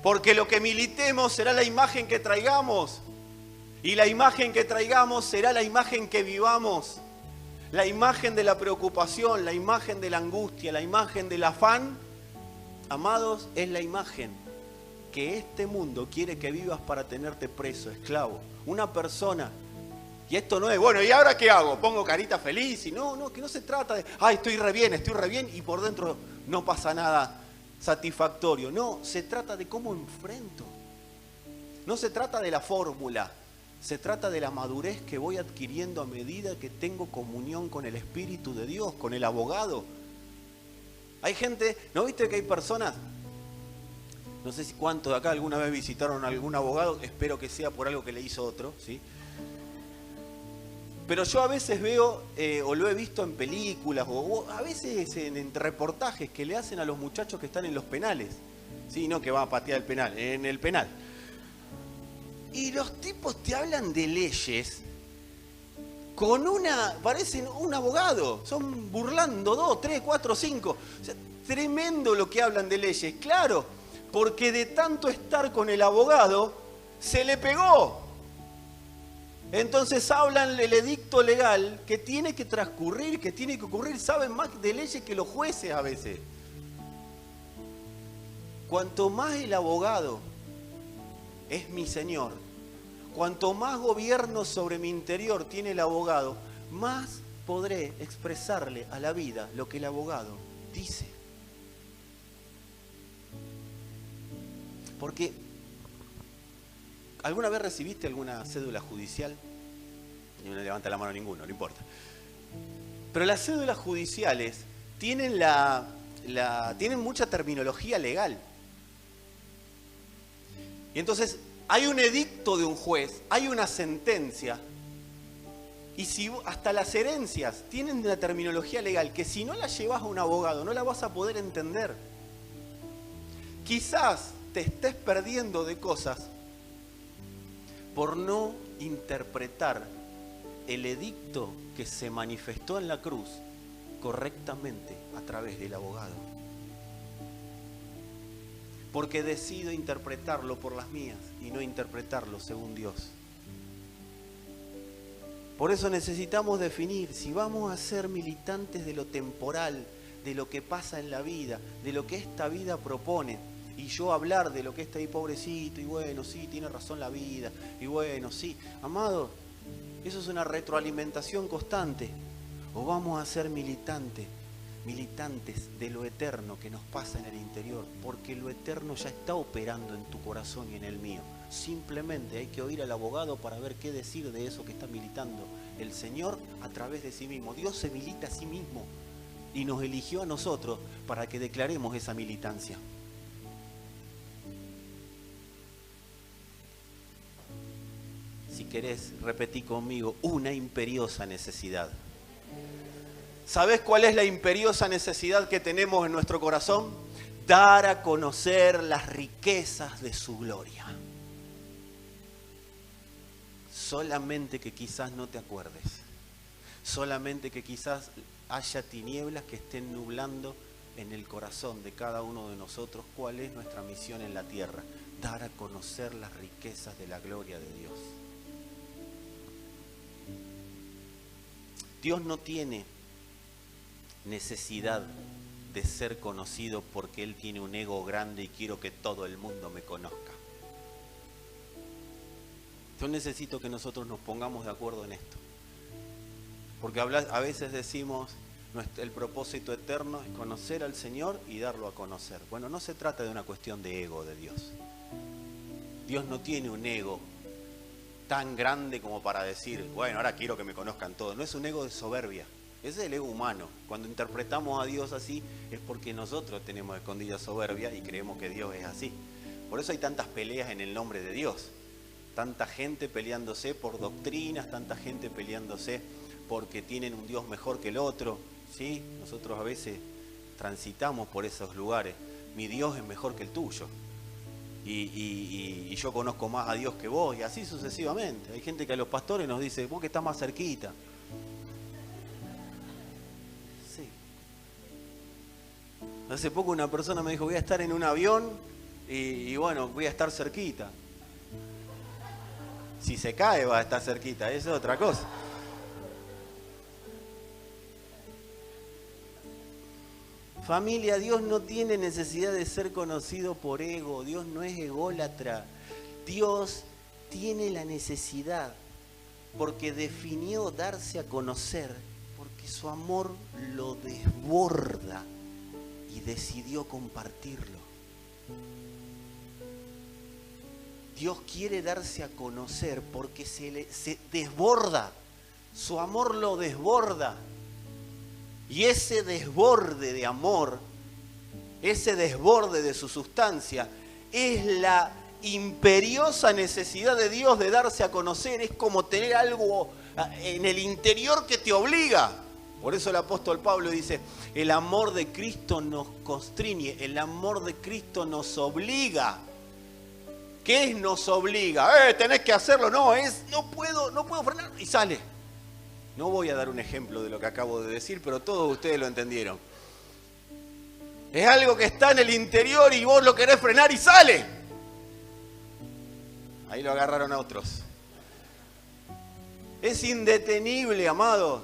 Porque lo que militemos será la imagen que traigamos. Y la imagen que traigamos será la imagen que vivamos. La imagen de la preocupación, la imagen de la angustia, la imagen del afán. Amados, es la imagen que este mundo quiere que vivas para tenerte preso, esclavo. Una persona. Y esto no es, bueno, ¿y ahora qué hago? ¿Pongo carita feliz? Y no, que no se trata de, ay, estoy re bien, y por dentro no pasa nada satisfactorio. No, se trata de cómo enfrento. No se trata de la fórmula. Se trata de la madurez que voy adquiriendo a medida que tengo comunión con el Espíritu de Dios, con el abogado. Hay gente, ¿no viste que hay personas? No sé si cuántos de acá alguna vez visitaron a algún abogado, espero que sea por algo que le hizo otro, ¿sí? Pero yo a veces veo, o lo he visto en películas, o a veces en reportajes que le hacen a los muchachos que están en los penales, ¿sí? No que van a patear el penal, en el penal. Y los tipos te hablan de leyes con parecen un abogado, son burlando 2, 3, 4, 5. O sea, tremendo lo que hablan de leyes, claro, porque de tanto estar con el abogado, se le pegó. Entonces hablan el edicto legal que tiene que transcurrir, que tiene que ocurrir, saben más de leyes que los jueces a veces. Cuanto más el abogado es mi Señor, cuanto más gobierno sobre mi interior tiene el abogado, más podré expresarle a la vida lo que el abogado dice. Porque, ¿alguna vez recibiste alguna cédula judicial? Y no levanta la mano ninguno, no importa. Pero las cédulas judiciales tienen tienen mucha terminología legal. Y entonces hay un edicto de un juez, hay una sentencia, y si hasta las herencias tienen una terminología legal que si no la llevas a un abogado no la vas a poder entender. Quizás te estés perdiendo de cosas por no interpretar el edicto que se manifestó en la cruz correctamente a través del abogado. Porque decido interpretarlo por las mías y no interpretarlo según Dios. Por eso necesitamos definir si vamos a ser militantes de lo temporal, de lo que pasa en la vida, de lo que esta vida propone. Y yo hablar de lo que está ahí, pobrecito, y bueno, sí, tiene razón la vida, y bueno, sí. Amado, eso es una retroalimentación constante. O vamos a ser militantes de lo eterno que nos pasa en el interior, porque lo eterno ya está operando en tu corazón y en el mío. Simplemente hay que oír al abogado para ver qué decir de eso que está militando el Señor a través de sí mismo. Dios se milita a sí mismo y nos eligió a nosotros para que declaremos esa militancia. Si querés, repetí conmigo, una imperiosa necesidad. ¿Sabés cuál es la imperiosa necesidad que tenemos en nuestro corazón? Dar a conocer las riquezas de su gloria. Solamente que quizás no te acuerdes. Solamente que quizás haya tinieblas que estén nublando en el corazón de cada uno de nosotros cuál es nuestra misión en la tierra. Dar a conocer las riquezas de la gloria de Dios. Dios no tiene necesidad de ser conocido porque Él tiene un ego grande y quiero que todo el mundo me conozca. Yo necesito que nosotros nos pongamos de acuerdo en esto. Porque a veces decimos, el propósito eterno es conocer al Señor y darlo a conocer. Bueno, no se trata de una cuestión de ego de Dios. Dios no tiene un ego tan grande como para decir, bueno, ahora quiero que me conozcan todos. No es un ego de soberbia. Ese es el ego humano. Cuando interpretamos a Dios así es porque nosotros tenemos escondida soberbia y creemos que Dios es así. Por eso hay tantas peleas en el nombre de Dios. Tanta gente peleándose por doctrinas, tanta gente peleándose porque tienen un Dios mejor que el otro. ¿Sí? Nosotros a veces transitamos por esos lugares. Mi Dios es mejor que el tuyo. Y yo conozco más a Dios que vos. Y así sucesivamente. Hay gente que a los pastores nos dice, vos que estás más cerquita. Hace poco una persona me dijo, voy a estar en un avión y bueno, voy a estar cerquita. Si se cae va a estar cerquita, eso es otra cosa. Familia, Dios no tiene necesidad de ser conocido por ego, Dios no es ególatra. Dios tiene la necesidad porque definió darse a conocer, porque su amor lo desborda. Y decidió compartirlo. Dios quiere darse a conocer porque se desborda. Su amor lo desborda. Y ese desborde de amor, ese desborde de su sustancia, es la imperiosa necesidad de Dios de darse a conocer. Es como tener algo en el interior que te obliga. Por eso el apóstol Pablo dice, el amor de Cristo nos constriñe, el amor de Cristo nos obliga. ¿Qué es nos obliga? Tenés que hacerlo. No, no puedo frenar y sale. No voy a dar un ejemplo de lo que acabo de decir, pero todos ustedes lo entendieron. Es algo que está en el interior y vos lo querés frenar y sale. Ahí lo agarraron a otros. Es indetenible, amados.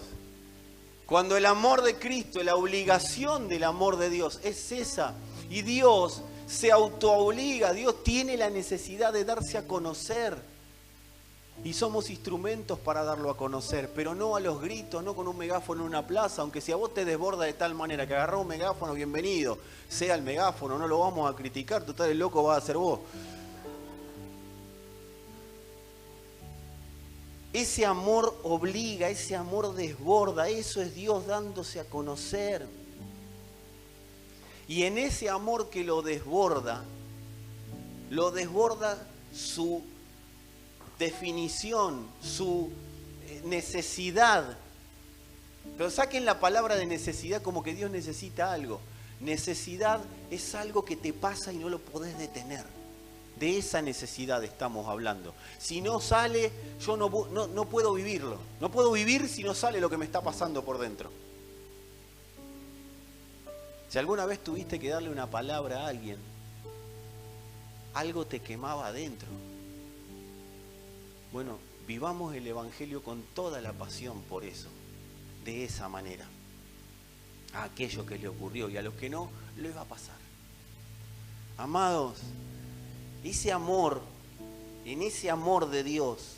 Cuando el amor de Cristo, la obligación del amor de Dios es esa. Y Dios se autoobliga, Dios tiene la necesidad de darse a conocer. Y somos instrumentos para darlo a conocer, pero no a los gritos, no con un megáfono en una plaza, aunque si a vos te desborda de tal manera que agarrás un megáfono, bienvenido, sea el megáfono, no lo vamos a criticar, total el loco va a ser vos. Ese amor obliga, ese amor desborda, eso es Dios dándose a conocer. Y en ese amor que lo desborda su definición, su necesidad. Pero saquen la palabra de necesidad como que Dios necesita algo. Necesidad es algo que te pasa y no lo podés detener. De esa necesidad estamos hablando. Si no sale, yo no puedo vivirlo. No puedo vivir si no sale lo que me está pasando por dentro. Si alguna vez tuviste que darle una palabra a alguien, algo te quemaba adentro. Bueno, vivamos el Evangelio con toda la pasión por eso, de esa manera. A aquello que le ocurrió y a los que no, le va a pasar. Amados, ese amor, en ese amor de Dios,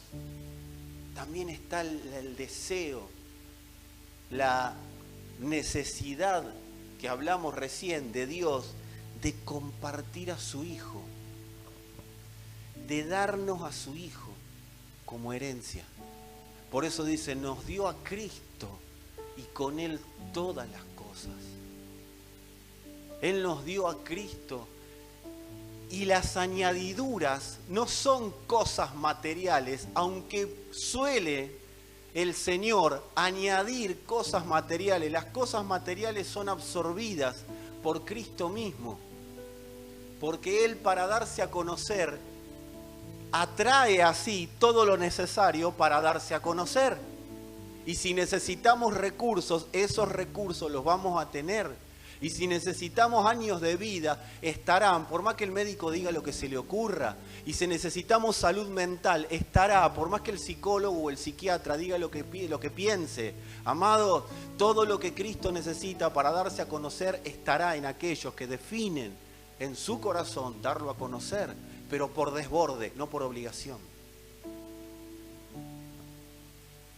también está el deseo, la necesidad que hablamos recién de Dios de compartir a su Hijo, de darnos a su Hijo como herencia. Por eso dice, nos dio a Cristo y con Él todas las cosas. Él nos dio a Cristo y las añadiduras no son cosas materiales, aunque suele el Señor añadir cosas materiales. Las cosas materiales son absorbidas por Cristo mismo, porque Él, para darse a conocer, atrae así todo lo necesario para darse a conocer. Y si necesitamos recursos, esos recursos los vamos a tener. Y si necesitamos años de vida, estarán, por más que el médico diga lo que se le ocurra. Y si necesitamos salud mental, estará, por más que el psicólogo o el psiquiatra diga lo que piense. Amados, todo lo que Cristo necesita para darse a conocer estará en aquellos que definen en su corazón darlo a conocer, pero por desborde, no por obligación.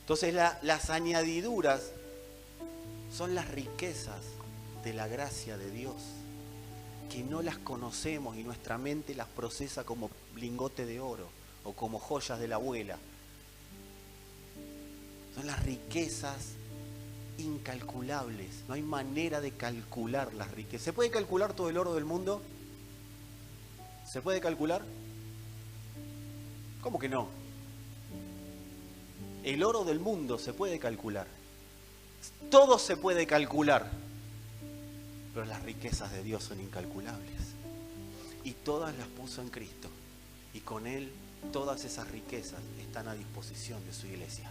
Entonces las añadiduras son las riquezas de la gracia de Dios, que no las conocemos y nuestra mente las procesa como lingote de oro o como joyas de la abuela. Son las riquezas incalculables, no hay manera de calcular las riquezas. ¿Se puede calcular todo el oro del mundo? ¿Se puede calcular? ¿Cómo que no? El oro del mundo se puede calcular. Todo se puede calcular. Pero las riquezas de Dios son incalculables. Y todas las puso en Cristo. Y con Él todas esas riquezas están a disposición de su iglesia.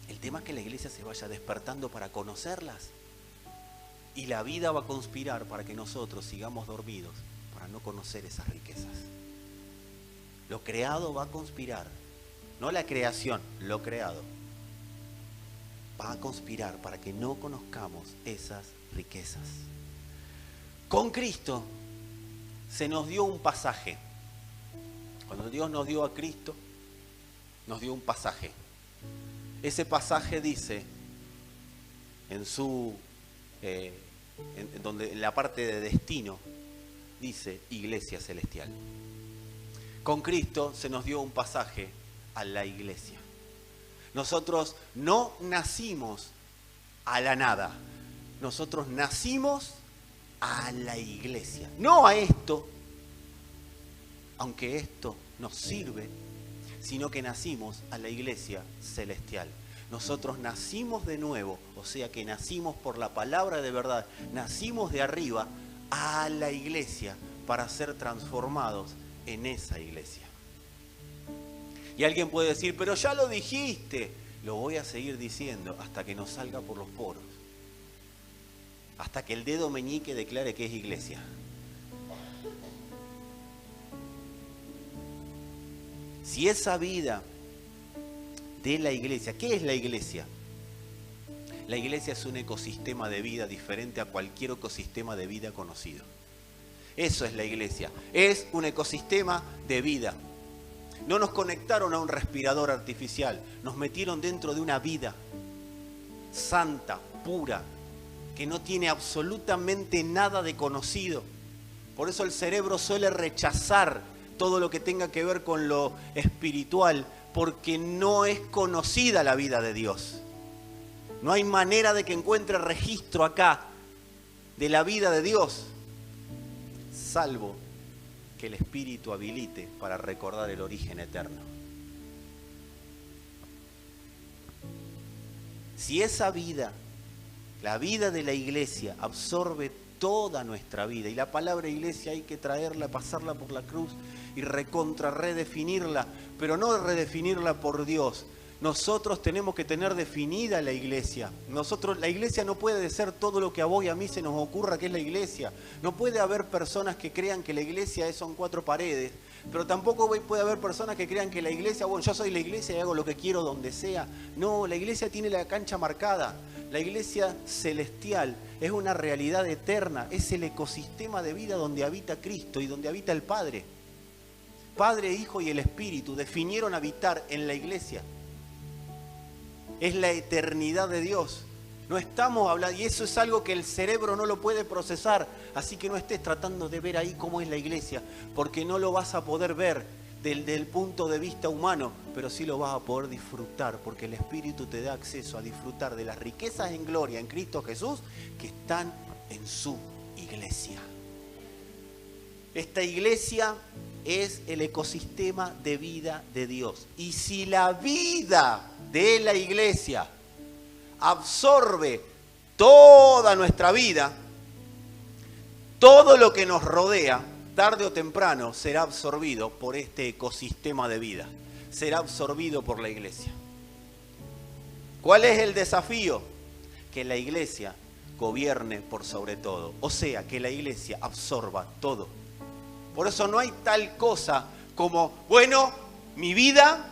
El tema es que la iglesia se vaya despertando para conocerlas. Y la vida va a conspirar para que nosotros sigamos dormidos, para no conocer esas riquezas. Lo creado va a conspirar. No la creación, lo creado. Va a conspirar para que no conozcamos esas riquezas. Con Cristo se nos dio un pasaje. Cuando Dios nos dio a Cristo, nos dio un pasaje. Ese pasaje dice, en la parte de destino, dice iglesia celestial. con Cristo se nos dio un pasaje a la iglesia. Nosotros no nacimos a la nada. Nosotros nacimos a la iglesia. No a esto, aunque esto nos sirve, sino que nacimos a la iglesia celestial. Nosotros nacimos de nuevo, o sea que nacimos por la palabra de verdad, nacimos de arriba a la iglesia para ser transformados en esa iglesia. Y alguien puede decir, pero ya lo dijiste. Lo voy a seguir diciendo hasta que nos salga por los poros. Hasta que el dedo meñique declare que es iglesia. Si esa vida de la iglesia, ¿qué es la iglesia? La iglesia es un ecosistema de vida diferente a cualquier ecosistema de vida conocido. Eso es la iglesia. Es un ecosistema de vida. No nos conectaron a un respirador artificial. Nos metieron dentro de una vida santa, pura, que no tiene absolutamente nada de conocido. Por eso el cerebro suele rechazar todo lo que tenga que ver con lo espiritual, porque no es conocida la vida de Dios. No hay manera de que encuentre registro acá de la vida de Dios, salvo que el Espíritu habilite para recordar el origen eterno. Si esa vida, la vida de la iglesia, absorbe toda nuestra vida, y la palabra iglesia hay que traerla, pasarla por la cruz y redefinirla, pero no redefinirla por Dios. Nosotros tenemos que tener definida la iglesia. La iglesia no puede ser todo lo que a vos y a mí se nos ocurra que es la iglesia. No puede haber personas que crean que la iglesia son 4 paredes, pero tampoco puede haber personas que crean que la iglesia, bueno, yo soy la iglesia y hago lo que quiero donde sea. No, la iglesia tiene la cancha marcada. La iglesia celestial es una realidad eterna, es el ecosistema de vida donde habita Cristo y donde habita el Padre. Padre, Hijo y el Espíritu definieron habitar en la iglesia. Es la eternidad de Dios. No estamos hablando, y eso es algo que el cerebro no lo puede procesar. Así que no estés tratando de ver ahí cómo es la iglesia, porque no lo vas a poder ver desde el punto de vista humano, pero sí lo vas a poder disfrutar, porque el Espíritu te da acceso a disfrutar de las riquezas en gloria en Cristo Jesús que están en su iglesia. Esta iglesia es el ecosistema de vida de Dios. Y si la vida de la iglesia absorbe toda nuestra vida, todo lo que nos rodea, tarde o temprano será absorbido por este ecosistema de vida. Será absorbido por la iglesia. ¿Cuál es el desafío? Que la iglesia gobierne por sobre todo. O sea, que la iglesia absorba todo. Por eso no hay tal cosa como, bueno, mi vida,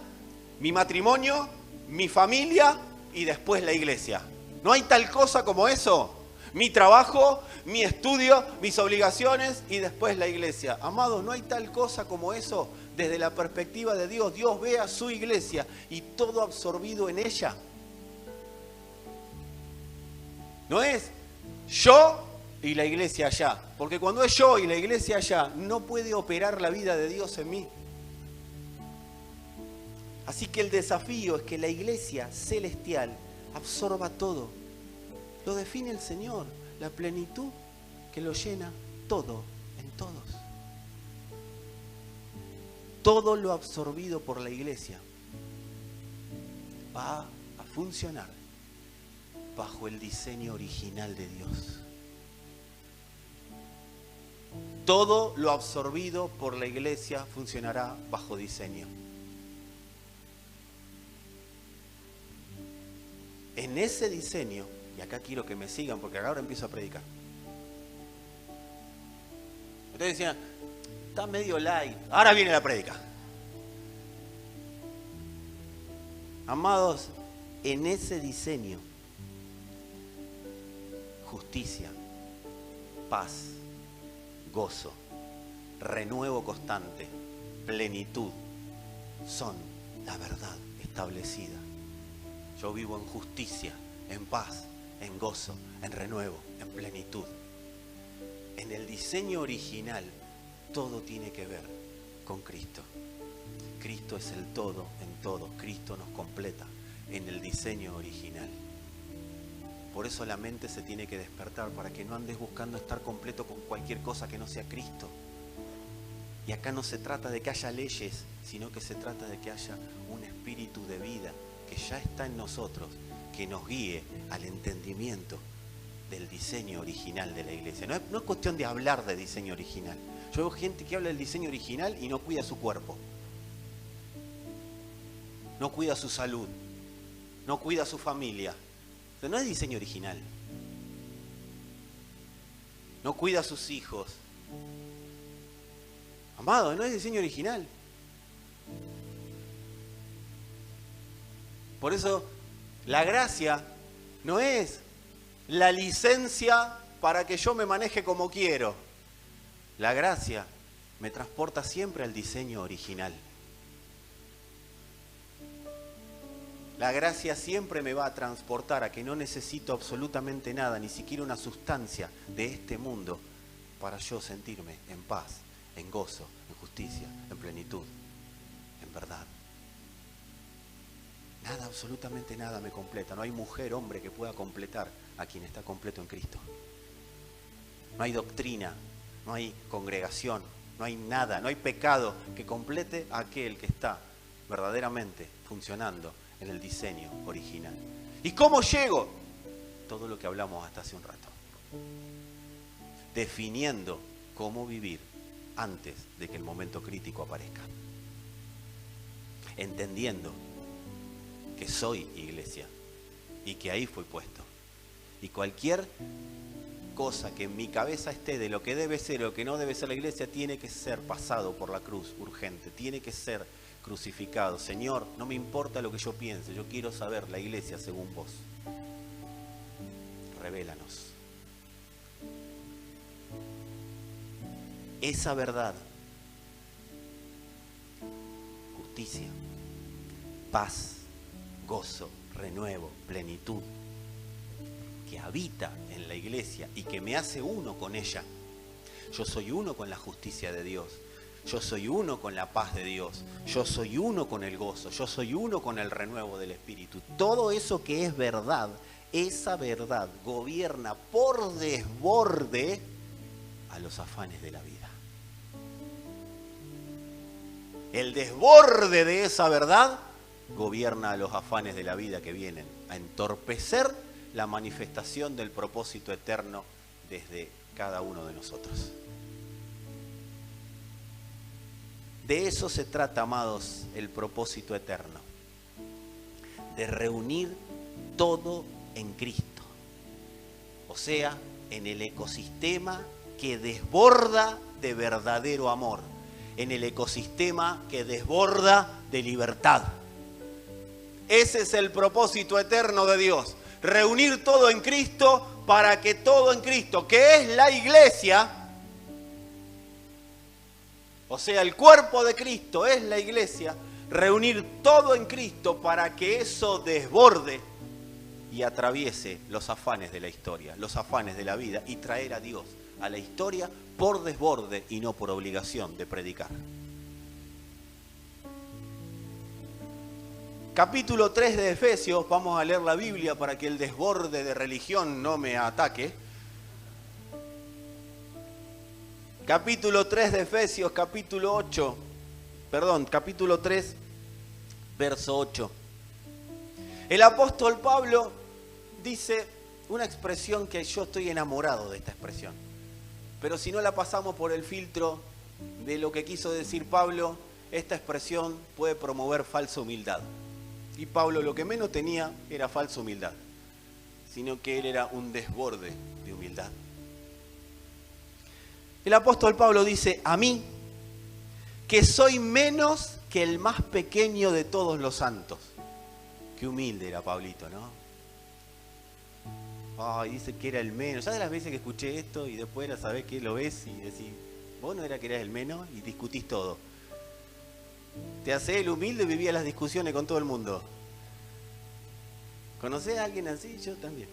mi matrimonio, mi familia y después la iglesia. No hay tal cosa como eso. Mi trabajo, mi estudio, mis obligaciones y después la iglesia. Amados, no hay tal cosa como eso desde la perspectiva de Dios. Dios ve a su iglesia y todo absorbido en ella. No es yo y la iglesia allá. Porque cuando es yo y la iglesia allá, no puede operar la vida de Dios en mí. Así que el desafío es que la iglesia celestial absorba todo. Lo define el Señor, la plenitud que lo llena todo, en todos. Todo lo absorbido por la iglesia va a funcionar bajo el diseño original de Dios. Todo lo absorbido por la iglesia funcionará bajo diseño. En ese diseño, y acá quiero que me sigan porque ahora empiezo a predicar. Ustedes decían, está medio light, ahora viene la prédica. Amados, en ese diseño, justicia, paz, gozo, renuevo constante, plenitud, son la verdad establecida. Yo vivo en justicia, en paz, en gozo, en renuevo, en plenitud. En el diseño original, todo tiene que ver con Cristo. Cristo es el todo en todo. Cristo nos completa en el diseño original. Por eso la mente se tiene que despertar, para que no andes buscando estar completo con cualquier cosa que no sea Cristo. Y acá no se trata de que haya leyes, sino que se trata de que haya un espíritu de vida que ya está en nosotros, que nos guíe al entendimiento del diseño original de la iglesia. No es cuestión de hablar de diseño original. Yo veo gente que habla del diseño original y no cuida su cuerpo, no cuida su salud, no cuida su familia. Pero no es diseño original. No cuida a sus hijos. Amado, no es diseño original. Por eso la gracia no es la licencia para que yo me maneje como quiero. La gracia me transporta siempre al diseño original. La gracia siempre me va a transportar a que no necesito absolutamente nada, ni siquiera una sustancia de este mundo, para yo sentirme en paz, en gozo, en justicia, en plenitud, en verdad. Nada, absolutamente nada me completa. No hay mujer, hombre que pueda completar a quien está completo en Cristo. No hay doctrina, no hay congregación, no hay nada, no hay pecado que complete a aquel que está verdaderamente funcionando en el diseño original. ¿Y cómo llego? Todo lo que hablamos hasta hace un rato. Definiendo cómo vivir antes de que el momento crítico aparezca. Entendiendo que soy iglesia y que ahí fui puesto. Y cualquier cosa que en mi cabeza esté de lo que debe ser o lo que no debe ser la iglesia, tiene que ser pasado por la cruz urgente, tiene que ser crucificado. Señor, no me importa lo que yo piense, yo quiero saber la iglesia según vos. Revélanos. Esa verdad, justicia, paz, gozo, renuevo, plenitud, que habita en la iglesia y que me hace uno con ella. Yo soy uno con la justicia de Dios. Yo soy uno con la paz de Dios. Yo soy uno con el gozo. Yo soy uno con el renuevo del Espíritu. Todo eso que es verdad, esa verdad gobierna por desborde a los afanes de la vida. El desborde de esa verdad gobierna a los afanes de la vida que vienen a entorpecer la manifestación del propósito eterno desde cada uno de nosotros. De eso se trata, amados, el propósito eterno. De reunir todo en Cristo. O sea, en el ecosistema que desborda de verdadero amor. En el ecosistema que desborda de libertad. Ese es el propósito eterno de Dios. Reunir todo en Cristo para que todo en Cristo, que es la iglesia, o sea, el cuerpo de Cristo es la iglesia, reunir todo en Cristo para que eso desborde y atraviese los afanes de la historia, los afanes de la vida, y traer a Dios a la historia por desborde y no por obligación de predicar. Capítulo 3 de Efesios, vamos a leer la Biblia para que el desborde de religión no me ataque. Capítulo 3 de Efesios, capítulo 3, verso 8. El apóstol Pablo dice una expresión que yo estoy enamorado de esta expresión. Pero si no la pasamos por el filtro de lo que quiso decir Pablo, esta expresión puede promover falsa humildad. Y Pablo lo que menos tenía era falsa humildad, sino que él era un desborde de humildad. El apóstol Pablo dice: a mí, que soy menos que el más pequeño de todos los santos. Qué humilde era Pablito, ¿no? Ay, dice que era el menos. ¿Sabes las veces que escuché esto y después la sabés que lo ves y decís, vos no era que eras el menos, y discutís todo? Te hacés el humilde y vivías las discusiones con todo el mundo. ¿Conocés a alguien así? Yo también.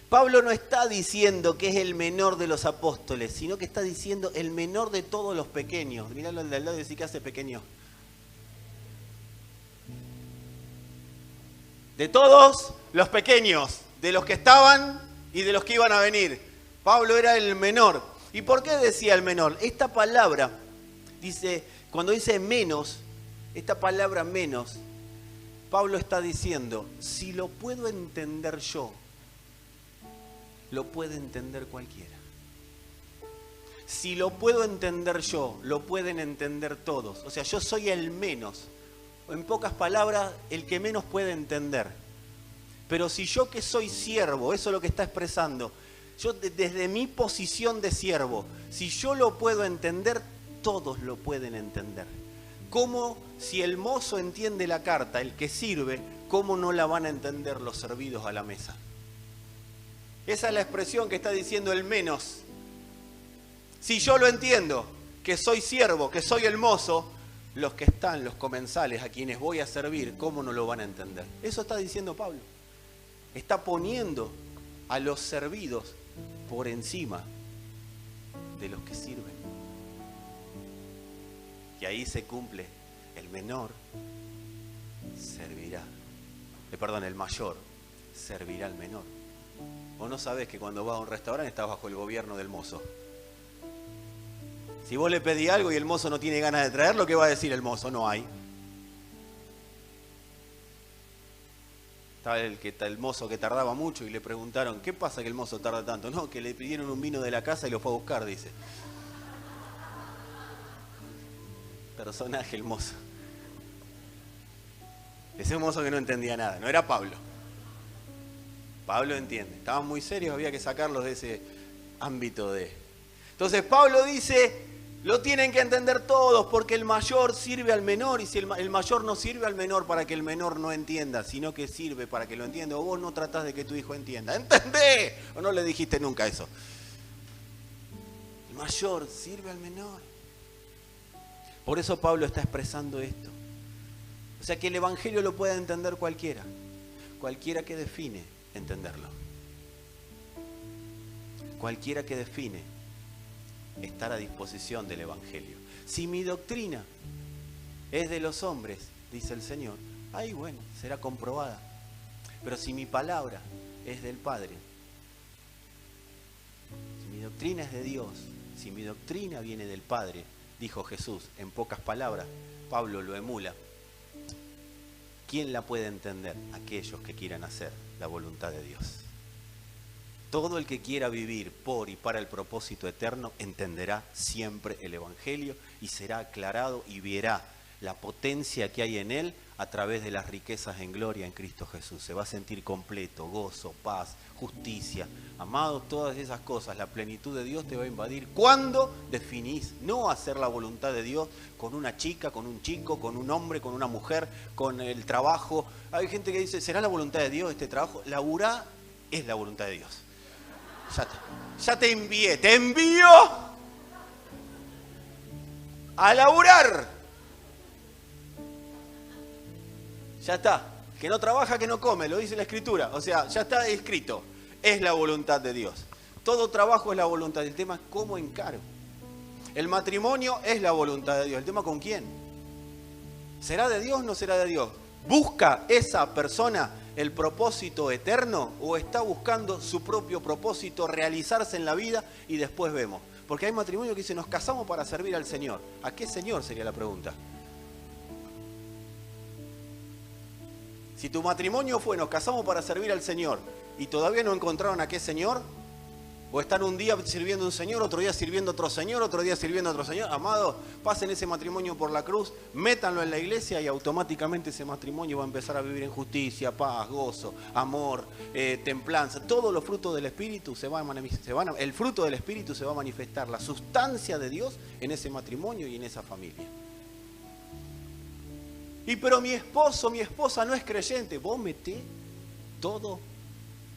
Pablo no está diciendo que es el menor de los apóstoles, sino que está diciendo el menor de todos los pequeños. Miralo al de al lado y decir, ¿qué hace pequeño? De todos los pequeños, de los que estaban y de los que iban a venir. Pablo era el menor. ¿Y por qué decía el menor? Esta palabra, dice, cuando dice menos, esta palabra menos, Pablo está diciendo, si lo puedo entender yo, lo puede entender cualquiera. Si lo puedo entender yo, lo pueden entender todos. O sea, yo soy el menos. En pocas palabras, el que menos puede entender. Pero si yo que soy siervo, eso es lo que está expresando, yo desde mi posición de siervo, si yo lo puedo entender, todos lo pueden entender. ¿Cómo si el mozo entiende la carta, el que sirve, cómo no la van a entender los servidos a la mesa? Esa es la expresión que está diciendo el menos. Si yo lo entiendo, que soy siervo, que soy el mozo, los que están, los comensales, a quienes voy a servir, ¿cómo no lo van a entender? Eso está diciendo Pablo. Está poniendo a los servidos por encima de los que sirven. Y ahí se cumple, el menor servirá. El mayor servirá al menor. ¿O no sabés que cuando vas a un restaurante estás bajo el gobierno del mozo? Si vos le pedís algo y el mozo no tiene ganas de traerlo, ¿qué va a decir el mozo? No hay. Estaba el mozo que tardaba mucho y le preguntaron, ¿qué pasa que el mozo tarda tanto? No, que le pidieron un vino de la casa y lo fue a buscar, dice. Personaje el mozo. Ese un mozo que no entendía nada, no era Pablo. Pablo entiende. Estaban muy serios, había que sacarlos de ese ámbito de... Entonces Pablo dice, lo tienen que entender todos porque el mayor sirve al menor, y si el mayor no sirve al menor para que el menor no entienda, sino que sirve para que lo entienda, o vos no tratás de que tu hijo entienda. ¿Entendés? ¿O no le dijiste nunca eso? El mayor sirve al menor. Por eso Pablo está expresando esto. O sea que el evangelio lo puede entender cualquiera. Cualquiera que define entenderlo. Cualquiera que define estar a disposición del evangelio. Si mi doctrina es de los hombres, dice el Señor, ahí bueno, será comprobada. Pero si mi palabra es del Padre, si mi doctrina es de Dios, si mi doctrina viene del Padre, dijo Jesús, en pocas palabras, Pablo lo emula. ¿Quién la puede entender? Aquellos que quieran hacer la voluntad de Dios. Todo el que quiera vivir por y para el propósito eterno entenderá siempre el Evangelio y será aclarado y verá la potencia que hay en él a través de las riquezas en gloria en Cristo Jesús. Se va a sentir completo, gozo, paz, justicia. Amado, todas esas cosas, la plenitud de Dios te va a invadir cuando definís no hacer la voluntad de Dios con una chica, con un chico, con un hombre, con una mujer, con el trabajo. Hay gente que dice, ¿será la voluntad de Dios este trabajo? Laburá es la voluntad de Dios. Ya te envié, te envío a laburar. Ya está. Que no trabaja, que no come, lo dice la Escritura. O sea, ya está escrito. Es la voluntad de Dios. Todo trabajo es la voluntad. El tema es cómo encaro. El matrimonio es la voluntad de Dios. El tema con quién. ¿Será de Dios o no será de Dios? ¿Busca esa persona el propósito eterno o está buscando su propio propósito, realizarse en la vida y después vemos? Porque hay matrimonios que dicen, nos casamos para servir al Señor. ¿A qué Señor sería la pregunta? Si tu matrimonio fue, nos casamos para servir al Señor y todavía no encontraron a qué Señor, o están un día sirviendo a un Señor, otro día sirviendo a otro Señor, otro día sirviendo a otro Señor, amado, pasen ese matrimonio por la cruz, métanlo en la iglesia y automáticamente ese matrimonio va a empezar a vivir en justicia, paz, gozo, amor, templanza. Todos los frutos del Espíritu el fruto del Espíritu se va a manifestar, la sustancia de Dios en ese matrimonio y en esa familia. Pero mi esposo, mi esposa no es creyente. Vos meté todo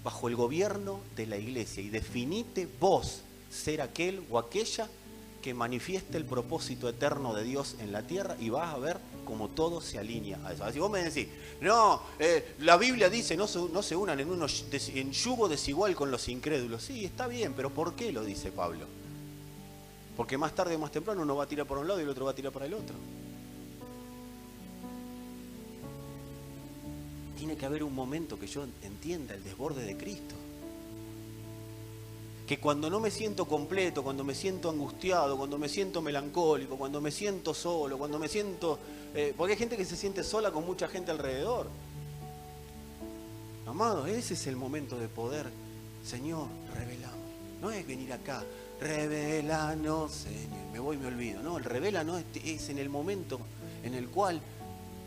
bajo el gobierno de la iglesia y definite vos ser aquel o aquella que manifieste el propósito eterno de Dios en la tierra y vas a ver cómo todo se alinea a eso. Así vos me decís, no, la Biblia dice no se unan en yugo desigual con los incrédulos. Sí, está bien, pero ¿por qué lo dice Pablo? Porque más tarde o más temprano uno va a tirar para un lado y el otro va a tirar para el otro. Tiene que haber un momento que yo entienda el desborde de Cristo. Que cuando no me siento completo, cuando me siento angustiado, cuando me siento melancólico, cuando me siento solo, cuando me siento... porque hay gente que se siente sola con mucha gente alrededor. Amados, ese es el momento de poder. Señor, revelame. No es venir acá, revelanos, Señor. Me voy y me olvido. No, el revelanos es en el momento en el cual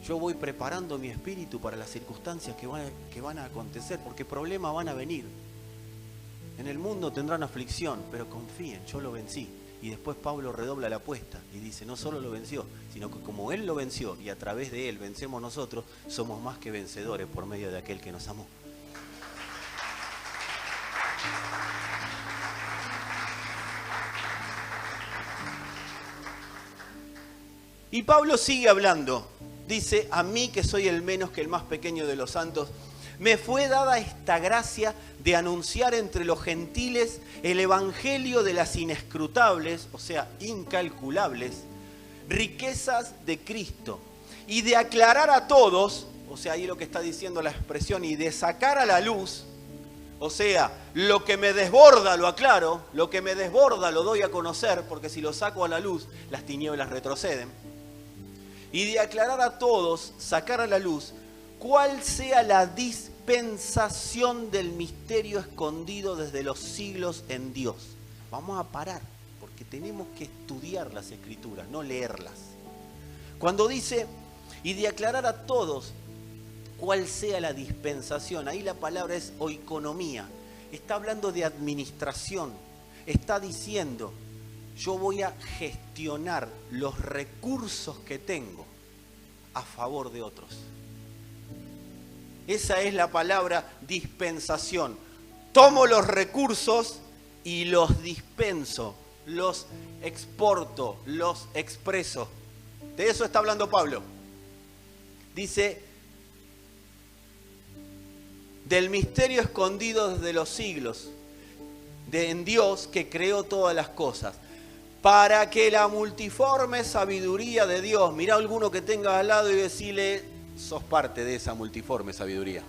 yo voy preparando mi espíritu para las circunstancias que van a acontecer, porque problemas van a venir. En el mundo tendrán aflicción, pero confíen, yo lo vencí. Y después Pablo redobla la apuesta y dice, no solo lo venció, sino que como Él lo venció y a través de Él vencemos nosotros, somos más que vencedores por medio de aquel que nos amó. Y Pablo sigue hablando. Dice, a mí que soy el menos que el más pequeño de los santos, me fue dada esta gracia de anunciar entre los gentiles el evangelio de las inescrutables, o sea, incalculables, riquezas de Cristo. Y de aclarar a todos, o sea, ahí lo que está diciendo la expresión, y de sacar a la luz, o sea, lo que me desborda lo aclaro, lo que me desborda lo doy a conocer, porque si lo saco a la luz, las tinieblas retroceden. Y de aclarar a todos, sacar a la luz, cuál sea la dispensación del misterio escondido desde los siglos en Dios. Vamos a parar, porque tenemos que estudiar las Escrituras, no leerlas. Cuando dice, y de aclarar a todos cuál sea la dispensación, ahí la palabra es oikonomía. Está hablando de administración, está diciendo, yo voy a gestionar los recursos que tengo a favor de otros. Esa es la palabra dispensación. Tomo los recursos y los dispenso, los exporto, los expreso. De eso está hablando Pablo. Dice, del misterio escondido desde los siglos, en Dios que creó todas las cosas, para que la multiforme sabiduría de Dios, mirá a alguno que tenga al lado y decirle, sos parte de esa multiforme sabiduría,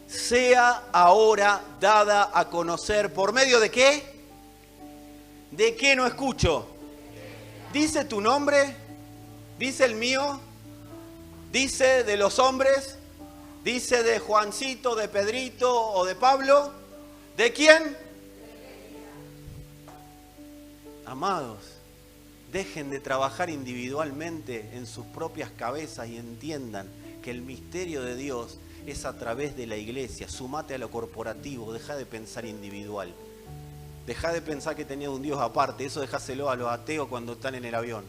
sea ahora dada a conocer, ¿por medio de qué? ¿De qué no escucho? ¿Dice tu nombre? ¿Dice el mío? ¿Dice de los hombres? ¿Dice de Juancito, de Pedrito o de Pablo? ¿De quién? Amados, dejen de trabajar individualmente en sus propias cabezas y entiendan que el misterio de Dios es a través de la iglesia. Sumate a lo corporativo, deja de pensar individual. Deja de pensar que tenía un Dios aparte, eso dejáselo a los ateos cuando están en el avión.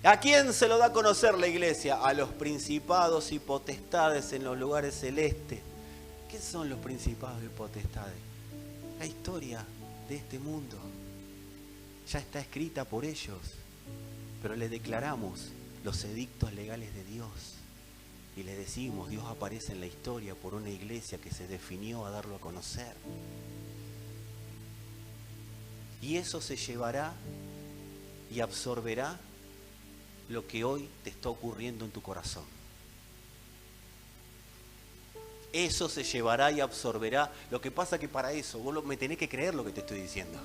¿A quién se lo da a conocer la iglesia? A los principados y potestades en los lugares celestes. ¿Qué son los principados y potestades? La historia de este mundo ya está escrita por ellos, pero le declaramos los edictos legales de Dios y le decimos, Dios aparece en la historia por una iglesia que se definió a darlo a conocer. Y eso se llevará y absorberá lo que hoy te está ocurriendo en tu corazón. Eso se llevará y absorberá. Lo que pasa que para eso vos me tenés que creer lo que te estoy diciendo.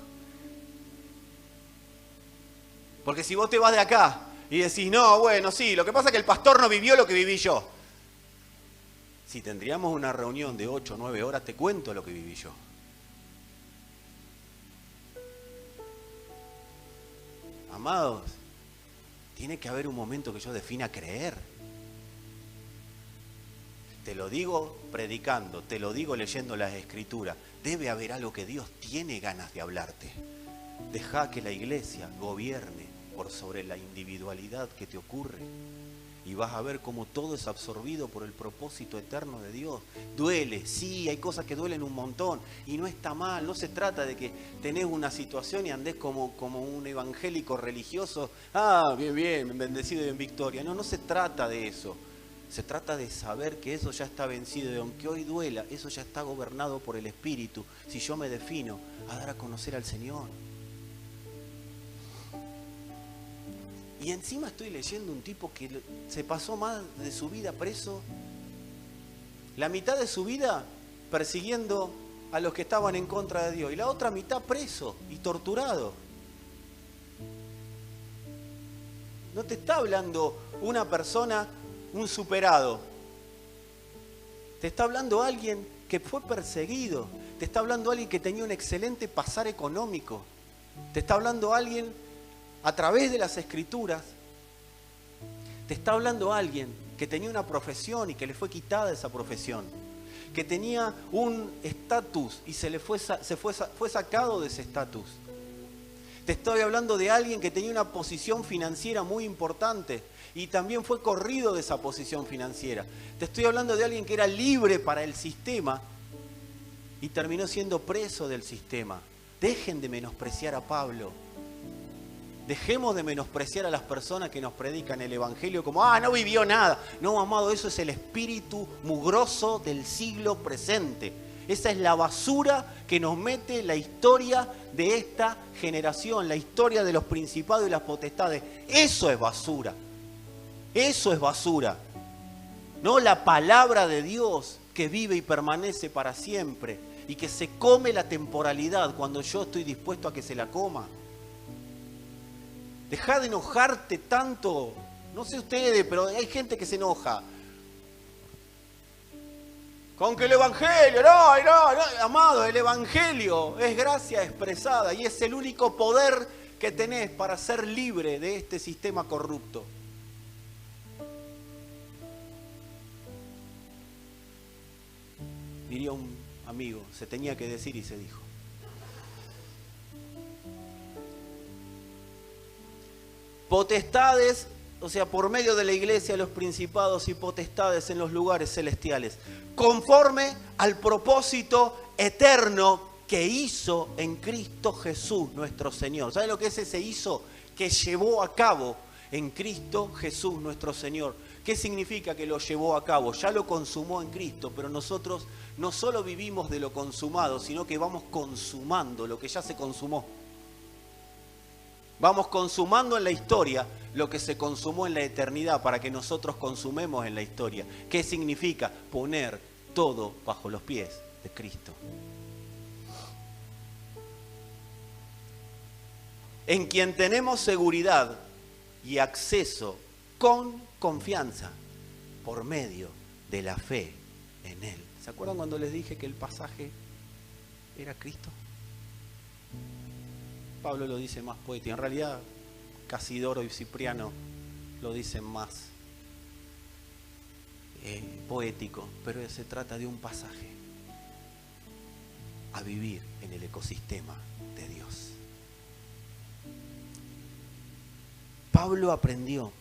Porque si vos te vas de acá y decís, no, bueno, sí, lo que pasa es que el pastor no vivió lo que viví yo. Si tendríamos una reunión de 8 o 9 horas, te cuento lo que viví yo. Amados, tiene que haber un momento que yo defina creer. Te lo digo predicando, te lo digo leyendo las Escrituras. Debe haber algo que Dios tiene ganas de hablarte. Deja que la iglesia gobierne por sobre la individualidad que te ocurre y vas a ver cómo todo es absorbido por el propósito eterno de Dios. Duele, sí, hay cosas que duelen un montón y no está mal. No se trata de que tenés una situación y andés como un evangélico religioso. Bien, bien, bendecido y en victoria. No se trata de eso. Se trata de saber que eso ya está vencido y aunque hoy duela, eso ya está gobernado por el Espíritu. Si yo me defino a dar a conocer al Señor. Y encima estoy leyendo un tipo que se pasó más de su vida preso. La mitad de su vida persiguiendo a los que estaban en contra de Dios. Y la otra mitad preso y torturado. No te está hablando una persona, un superado. Te está hablando alguien que fue perseguido. Te está hablando alguien que tenía un excelente pasar económico. Te está hablando alguien a través de las Escrituras. Te está hablando alguien que tenía una profesión y que le fue quitada esa profesión. Que tenía un estatus y fue sacado de ese estatus. Te estoy hablando de alguien que tenía una posición financiera muy importante y también fue corrido de esa posición financiera. Te estoy hablando de alguien que era libre para el sistema y terminó siendo preso del sistema. Dejen de menospreciar a Pablo. Dejemos de menospreciar a las personas que nos predican el Evangelio como, no vivió nada. No, amado, eso es el espíritu mugroso del siglo presente. Esa es la basura que nos mete la historia de esta generación, la historia de los principados y las potestades. Eso es basura. Eso es basura. No la palabra de Dios que vive y permanece para siempre y que se come la temporalidad cuando yo estoy dispuesto a que se la coma. Dejá de enojarte tanto. No sé ustedes, pero hay gente que se enoja. Con que el Evangelio, no, amado, el Evangelio es gracia expresada y es el único poder que tenés para ser libre de este sistema corrupto. Diría un amigo, se tenía que decir y se dijo. Potestades, o sea, por medio de la iglesia, los principados y potestades en los lugares celestiales, conforme al propósito eterno que hizo en Cristo Jesús nuestro Señor. ¿Saben lo que es ese hizo? Que llevó a cabo en Cristo Jesús nuestro Señor. ¿Qué significa que lo llevó a cabo? Ya lo consumó en Cristo, pero nosotros no solo vivimos de lo consumado, sino que vamos consumando lo que ya se consumó. Vamos consumando en la historia lo que se consumó en la eternidad para que nosotros consumemos en la historia. ¿Qué significa? Poner todo bajo los pies de Cristo. En quien tenemos seguridad y acceso con confianza por medio de la fe en Él. ¿Se acuerdan cuando les dije que el pasaje era Cristo? Pablo lo dice más poético. En realidad, Casidoro y Cipriano lo dicen más poético, pero se trata de un pasaje a vivir en el ecosistema de Dios. Pablo aprendió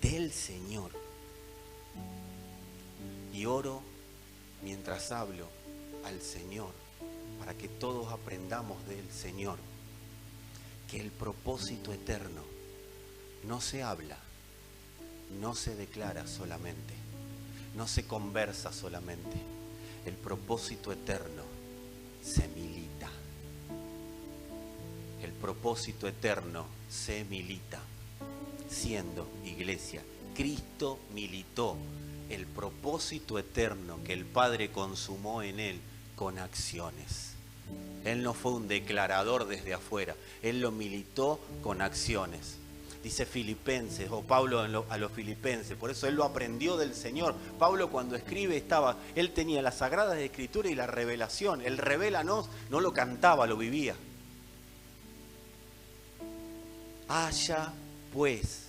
del Señor y oro mientras hablo al Señor para que todos aprendamos del Señor que el propósito eterno no se habla, no se declara solamente, no se conversa solamente. El propósito eterno se milita. El propósito eterno se milita. Siendo iglesia, Cristo militó el propósito eterno que el Padre consumó en Él con acciones. Él no fue un declarador desde afuera, Él lo militó con acciones. Dice Filipenses, o Pablo a los Filipenses, por eso Él lo aprendió del Señor. Pablo cuando escribe Él tenía las Sagradas Escrituras y la revelación. Él revélanos, no lo cantaba, lo vivía. Haya pues,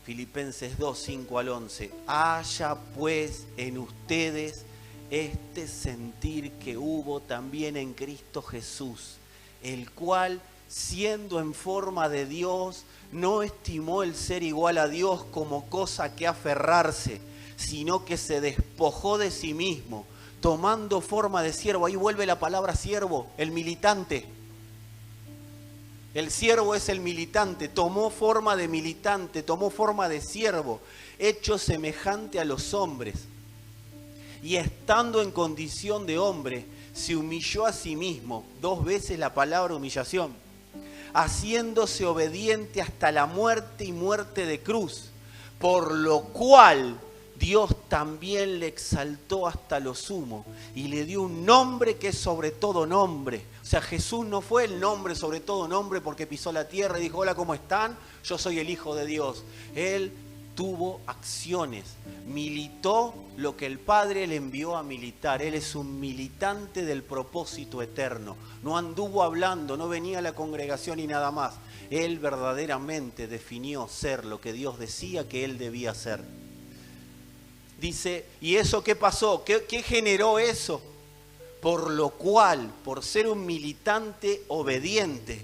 Filipenses 2, 5 al 11, haya pues en ustedes este sentir que hubo también en Cristo Jesús, el cual, siendo en forma de Dios, no estimó el ser igual a Dios como cosa que aferrarse, sino que se despojó de sí mismo, tomando forma de siervo. Ahí vuelve la palabra siervo, el militante. El siervo es el militante, tomó forma de militante, tomó forma de siervo, hecho semejante a los hombres. Y estando en condición de hombre, se humilló a sí mismo, 2 veces la palabra humillación, haciéndose obediente hasta la muerte y muerte de cruz, por lo cual Dios también le exaltó hasta lo sumo y le dio un nombre que es sobre todo nombre. O sea, Jesús no fue el nombre sobre todo nombre porque pisó la tierra y dijo, hola, ¿cómo están? Yo soy el Hijo de Dios. Él tuvo acciones, militó lo que el Padre le envió a militar. Él es un militante del propósito eterno. No anduvo hablando, no venía a la congregación y nada más. Él verdaderamente definió ser lo que Dios decía que él debía ser. Dice, ¿y eso qué pasó? ¿Qué generó eso? Por lo cual, por ser un militante obediente,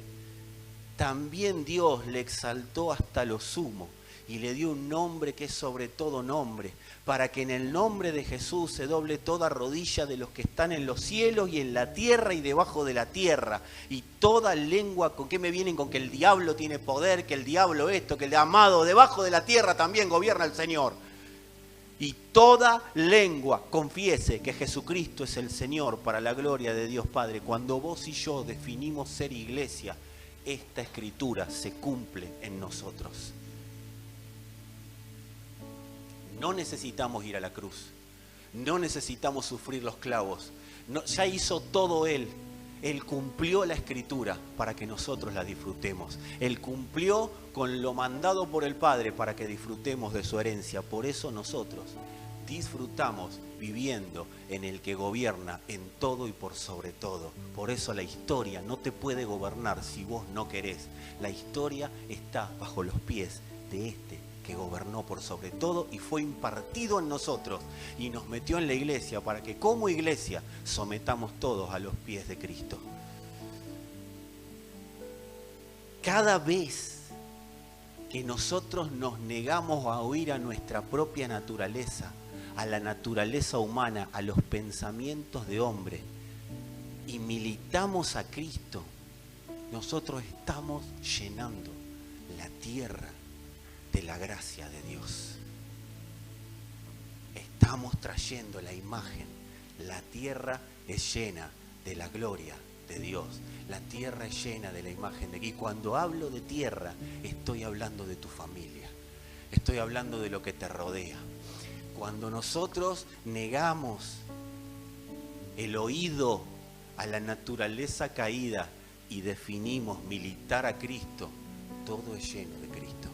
también Dios le exaltó hasta lo sumo y le dio un nombre que es sobre todo nombre, para que en el nombre de Jesús se doble toda rodilla de los que están en los cielos y en la tierra y debajo de la tierra, y toda lengua. ¿Con qué me vienen? Con que el diablo tiene poder, que el diablo esto, que el amado, debajo de la tierra también gobierna el Señor. Y toda lengua confiese que Jesucristo es el Señor para la gloria de Dios Padre. Cuando vos y yo definimos ser iglesia, esta escritura se cumple en nosotros. No necesitamos ir a la cruz, no necesitamos sufrir los clavos, no, ya hizo todo Él. Él cumplió la escritura para que nosotros la disfrutemos. Él cumplió con lo mandado por el Padre para que disfrutemos de su herencia. Por eso nosotros disfrutamos viviendo en el que gobierna en todo y por sobre todo. Por eso la historia no te puede gobernar si vos no querés. La historia está bajo los pies de este que gobernó por sobre todo y fue impartido en nosotros y nos metió en la iglesia para que como iglesia sometamos todos a los pies de Cristo. Cada vez que nosotros nos negamos a oír a nuestra propia naturaleza, a la naturaleza humana, a los pensamientos de hombre y militamos a Cristo, nosotros estamos llenando la tierra de la gracia de Dios. Estamos trayendo la imagen. La tierra es llena de la gloria de Dios. La tierra es llena de la imagen de Dios. Y cuando hablo de tierra, estoy hablando de tu familia. Estoy hablando de lo que te rodea. Cuando nosotros negamos el oído a la naturaleza caída y definimos militar a Cristo, todo es lleno de Cristo.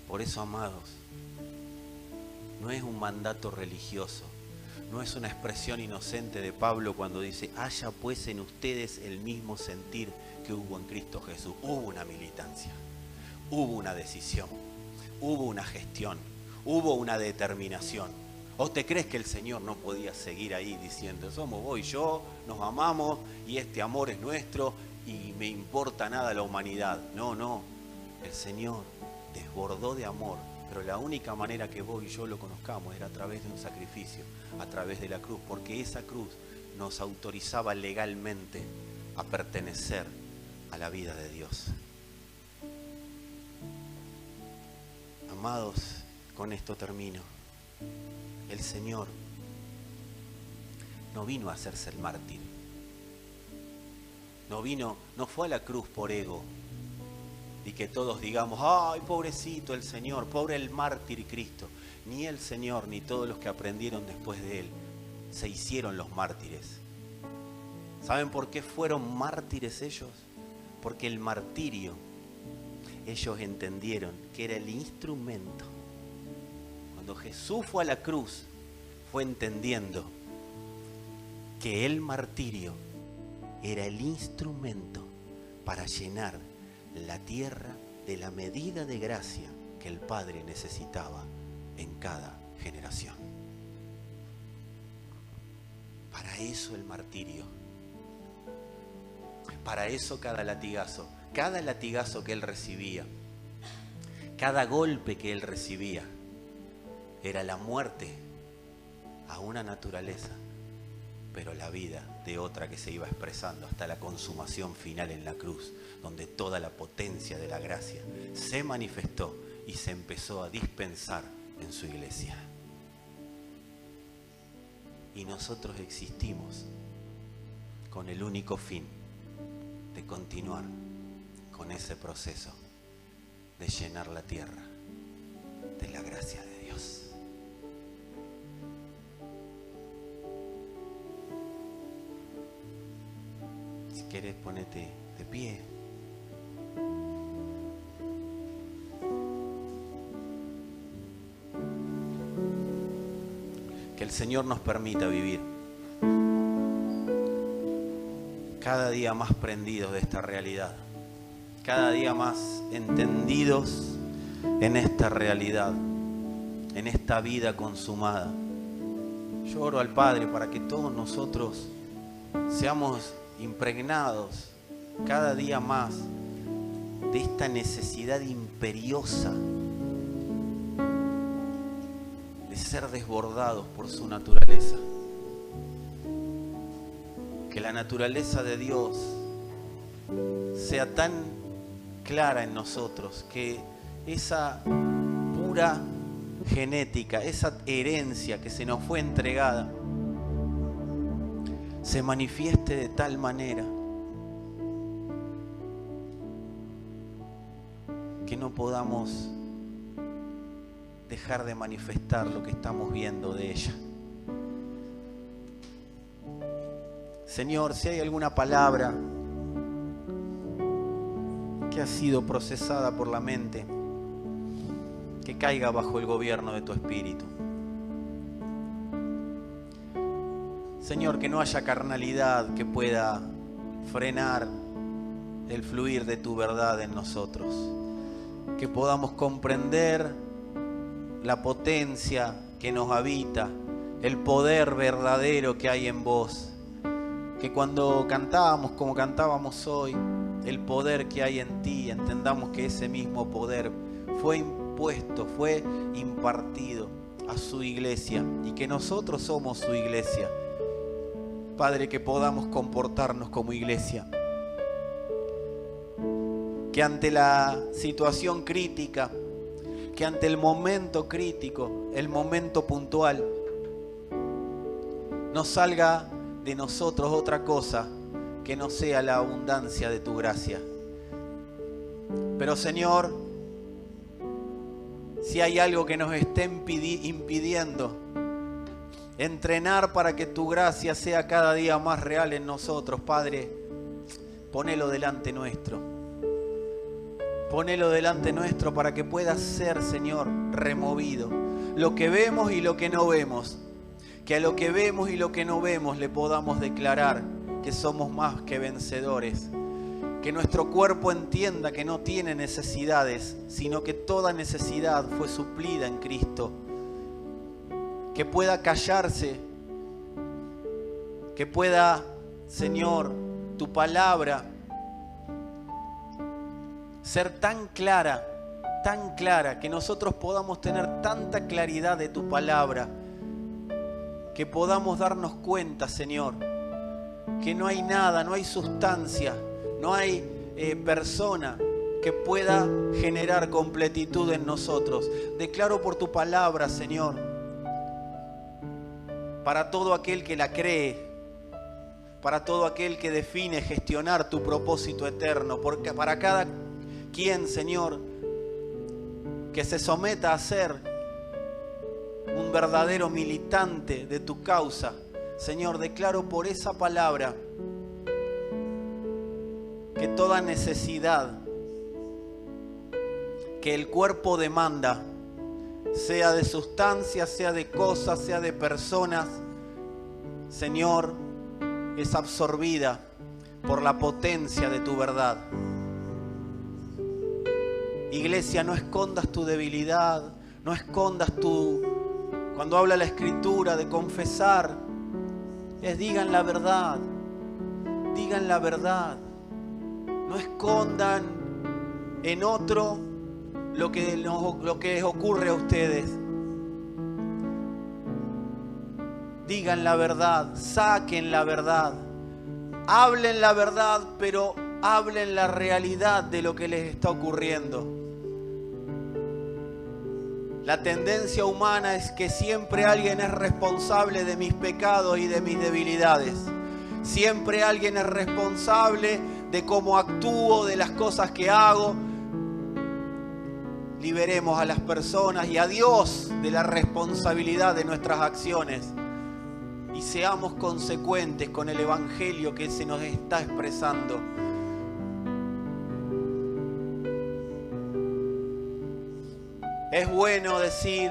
Por eso, amados, no es un mandato religioso, no es una expresión inocente de Pablo cuando dice, haya pues en ustedes el mismo sentir que hubo en Cristo Jesús. Hubo una militancia, hubo una decisión, hubo una gestión, hubo una determinación. ¿O te crees que el Señor no podía seguir ahí diciendo, somos vos y yo, nos amamos y este amor es nuestro y me importa nada la humanidad? No, no, el Señor desbordó de amor, pero la única manera que vos y yo lo conozcamos era a través de un sacrificio, a través de la cruz, porque esa cruz nos autorizaba legalmente a pertenecer a la vida de Dios. Amados, con esto termino. El Señor no vino a hacerse el mártir. No fue a la cruz por ego. Y que todos digamos, ay, pobrecito el Señor, pobre el mártir Cristo. Ni el Señor, ni todos los que aprendieron después de Él, se hicieron los mártires. ¿Saben por qué fueron mártires ellos? Porque el martirio, ellos entendieron que era el instrumento. Cuando Jesús fue a la cruz, fue entendiendo que el martirio era el instrumento para llenar la tierra de la medida de gracia que el Padre necesitaba en cada generación. Para eso el martirio. Para eso cada latigazo que él recibía, cada golpe que él recibía, era la muerte a una naturaleza, pero la vida de otra que se iba expresando hasta la consumación final en la cruz, donde toda la potencia de la gracia se manifestó y se empezó a dispensar en su iglesia. Y nosotros existimos con el único fin de continuar con ese proceso de llenar la tierra de la gracia de Dios. Si querés, ponete de pie. Que el Señor nos permita vivir cada día más prendidos de esta realidad, cada día más entendidos en esta realidad, en esta vida consumada. Yo oro al Padre para que todos nosotros seamos impregnados cada día más de esta necesidad imperiosa de ser desbordados por su naturaleza. Que la naturaleza de Dios sea tan clara en nosotros, que esa pura genética, esa herencia que se nos fue entregada, se manifieste de tal manera que no podamos dejar de manifestar lo que estamos viendo de ella. Señor, si hay alguna palabra que ha sido procesada por la mente, que caiga bajo el gobierno de tu Espíritu. Señor, que no haya carnalidad que pueda frenar el fluir de tu verdad en nosotros. Que podamos comprender la potencia que nos habita, el poder verdadero que hay en vos. Que cuando cantábamos como cantábamos hoy, el poder que hay en ti, entendamos que ese mismo poder fue impuesto, fue impartido a su iglesia y que nosotros somos su iglesia. Padre, que podamos comportarnos como iglesia. Que ante la situación crítica, que ante el momento crítico, el momento puntual, no salga de nosotros otra cosa que no sea la abundancia de tu gracia. Pero Señor, si hay algo que nos esté impidiendo entrenar para que tu gracia sea cada día más real en nosotros, Padre, ponelo delante nuestro. Ponelo delante nuestro para que pueda ser, Señor, removido. Lo que vemos y lo que no vemos. Que a lo que vemos y lo que no vemos le podamos declarar que somos más que vencedores. Que nuestro cuerpo entienda que no tiene necesidades, sino que toda necesidad fue suplida en Cristo. Que pueda callarse, que pueda, Señor, tu palabra ser tan clara, que nosotros podamos tener tanta claridad de tu palabra, que podamos darnos cuenta, Señor, que no hay nada, no hay sustancia, no hay persona que pueda generar completitud en nosotros. Declaro por tu palabra, Señor, para todo aquel que la cree, para todo aquel que define gestionar tu propósito eterno, porque para cada quien, Señor, que se someta a ser un verdadero militante de tu causa, Señor, declaro por esa palabra que toda necesidad que el cuerpo demanda, sea de sustancias, sea de cosas, sea de personas, Señor, es absorbida por la potencia de tu verdad. Iglesia, no escondas tu debilidad, no escondas cuando habla la Escritura de confesar, digan la verdad, digan la verdad. No escondan en otro lo que les ocurre a ustedes. Digan la verdad, saquen la verdad, hablen la verdad, pero hablen la realidad de lo que les está ocurriendo. La tendencia humana es que siempre alguien es responsable de mis pecados y de mis debilidades. Siempre alguien es responsable de cómo actúo, de las cosas que hago. Liberemos a las personas y a Dios de la responsabilidad de nuestras acciones. Y seamos consecuentes con el evangelio que se nos está expresando. Es bueno decir,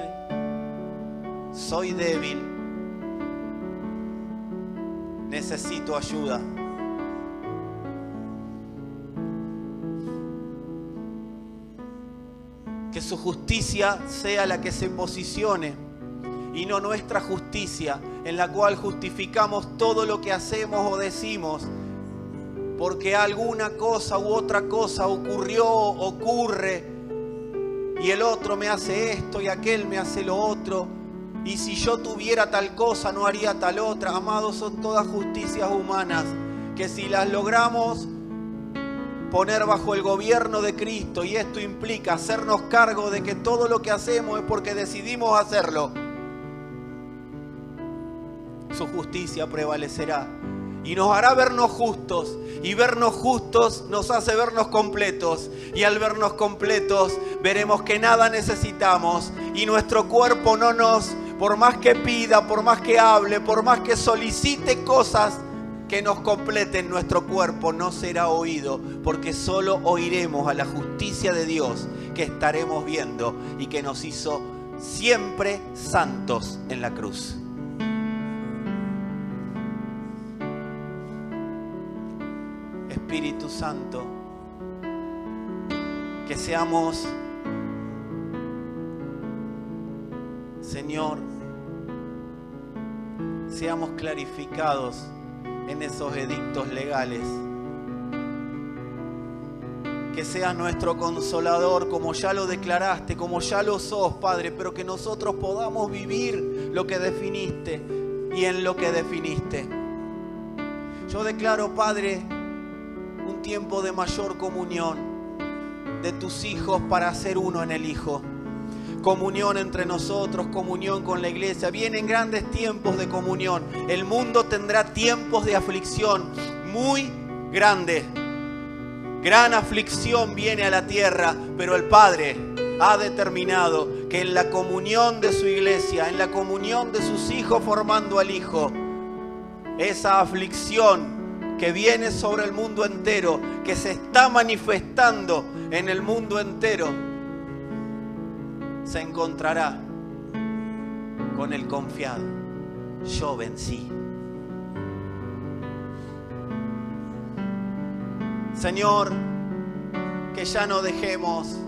soy débil, necesito ayuda. Que su justicia sea la que se posicione y no nuestra justicia, en la cual justificamos todo lo que hacemos o decimos porque alguna cosa u otra cosa ocurre y el otro me hace esto y aquel me hace lo otro, y si yo tuviera tal cosa no haría tal otra. Amados, son todas justicias humanas que si las logramos poner bajo el gobierno de Cristo, y esto implica hacernos cargo de que todo lo que hacemos es porque decidimos hacerlo, su justicia prevalecerá y nos hará vernos justos, y vernos justos nos hace vernos completos, y al vernos completos veremos que nada necesitamos, y nuestro cuerpo no nos, por más que pida, por más que hable, por más que solicite cosas que nos completen, nuestro cuerpo no será oído, porque solo oiremos a la justicia de Dios que estaremos viendo y que nos hizo siempre santos en la cruz. Espíritu Santo, que seamos, Señor, seamos clarificados en esos edictos legales. Que seas nuestro consolador, como ya lo declaraste, como ya lo sos, Padre, pero que nosotros podamos vivir lo que definiste y en lo que definiste. Yo declaro, Padre, un tiempo de mayor comunión de tus hijos para ser uno en el Hijo. Comunión entre nosotros, comunión con la iglesia. Vienen grandes tiempos de comunión. El mundo tendrá tiempos de aflicción muy grandes. Gran aflicción viene a la tierra, pero el Padre ha determinado que en la comunión de su iglesia, en la comunión de sus hijos formando al Hijo, esa aflicción que viene sobre el mundo entero, que se está manifestando en el mundo entero, se encontrará con el confiado: yo vencí. Señor, que ya no dejemos,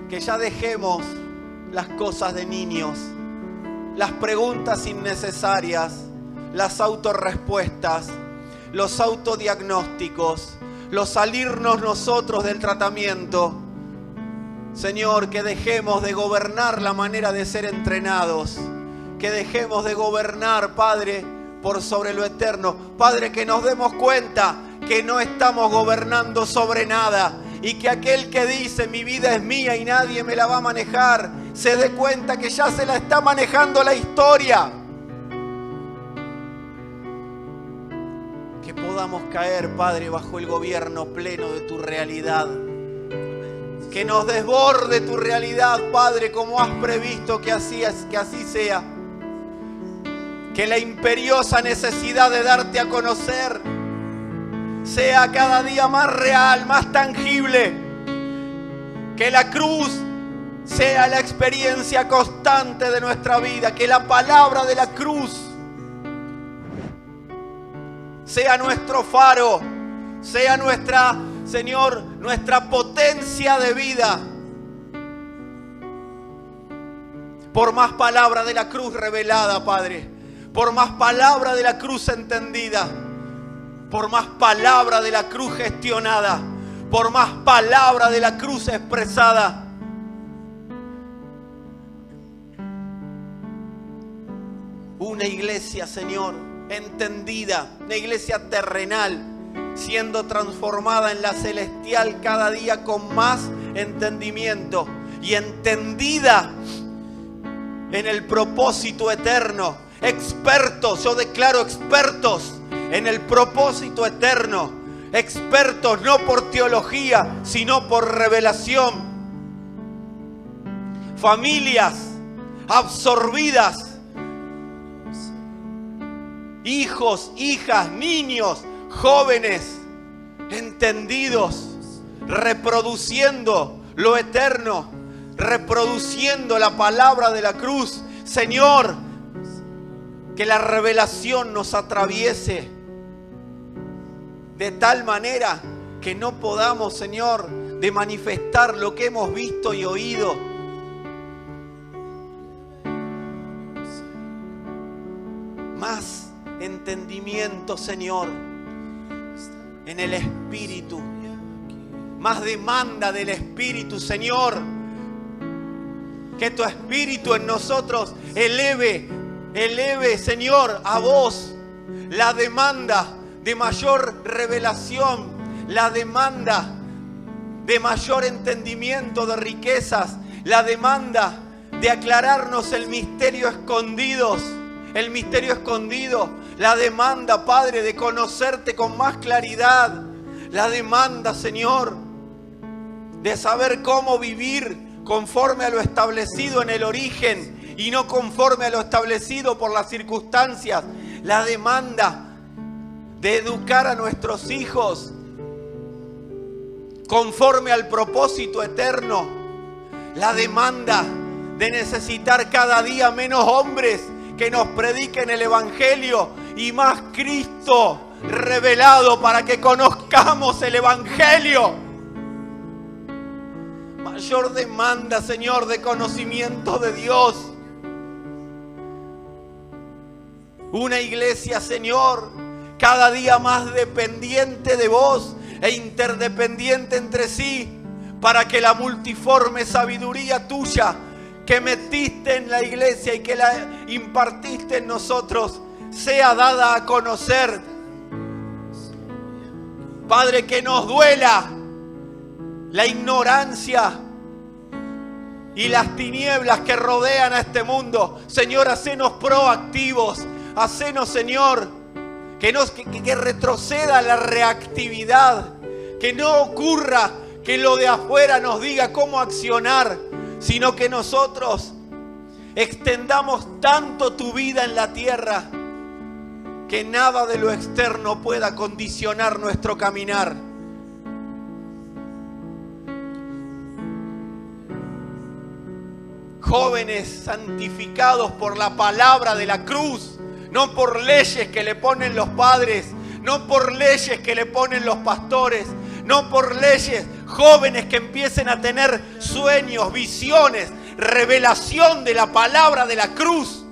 que ya dejemos las cosas de niños, las preguntas innecesarias, las autorrespuestas, los autodiagnósticos, los salirnos nosotros del tratamiento. Señor, que dejemos de gobernar la manera de ser entrenados, que dejemos de gobernar, Padre, por sobre lo eterno. Padre, que nos demos cuenta que no estamos gobernando sobre nada, y que aquel que dice mi vida es mía y nadie me la va a manejar, se dé cuenta que ya se la está manejando la historia. Que podamos caer, Padre, bajo el gobierno pleno de tu realidad. Que nos desborde tu realidad, Padre, como has previsto que así sea. Que la imperiosa necesidad de darte a conocer sea cada día más real, más tangible. Que la cruz sea la experiencia constante de nuestra vida. Que la palabra de la cruz sea nuestro faro, sea nuestra, Señor, nuestra potencia de vida. Por más palabra de la cruz revelada, Padre, por más palabra de la cruz entendida, por más palabra de la cruz gestionada, por más palabra de la cruz expresada. Una iglesia, Señor, entendida, una iglesia terrenal, siendo transformada en la celestial cada día con más entendimiento y entendida en el propósito eterno. Expertos, yo declaro expertos en el propósito eterno. Expertos no por teología, sino por revelación. Familias absorbidas. Hijos, hijas, niños, jóvenes, entendidos, reproduciendo lo eterno, reproduciendo la palabra de la cruz. Señor, que la revelación nos atraviese de tal manera que no podamos, Señor, de manifestar lo que hemos visto y oído. Más entendimiento, Señor, en el Espíritu. Más demanda del Espíritu, Señor. Que tu Espíritu en nosotros eleve, Señor, a vos la demanda de mayor revelación, la demanda de mayor entendimiento de riquezas, la demanda de aclararnos el misterio escondido, la demanda, Padre, de conocerte con más claridad, la demanda, Señor, de saber cómo vivir conforme a lo establecido en el origen y no conforme a lo establecido por las circunstancias, la demanda de educar a nuestros hijos conforme al propósito eterno, la demanda de necesitar cada día menos hombres que nos prediquen el Evangelio y más Cristo revelado para que conozcamos el Evangelio. Mayor demanda, Señor, de conocimiento de Dios. Una iglesia, Señor, cada día más dependiente de vos e interdependiente entre sí, para que la multiforme sabiduría tuya que metiste en la iglesia y que la impartiste en nosotros sea dada a conocer. Padre, que nos duela la ignorancia y las tinieblas que rodean a este mundo. Señor, hacenos proactivos. Hacenos, Señor, que retroceda la reactividad. Que no ocurra que lo de afuera nos diga cómo accionar, sino que nosotros extendamos tanto tu vida en la tierra que nada de lo externo pueda condicionar nuestro caminar. Jóvenes santificados por la palabra de la cruz, no por leyes que le ponen los padres, no por leyes que le ponen los pastores, no por leyes. Jóvenes que empiecen a tener sueños, visiones, revelación de la palabra de la cruz.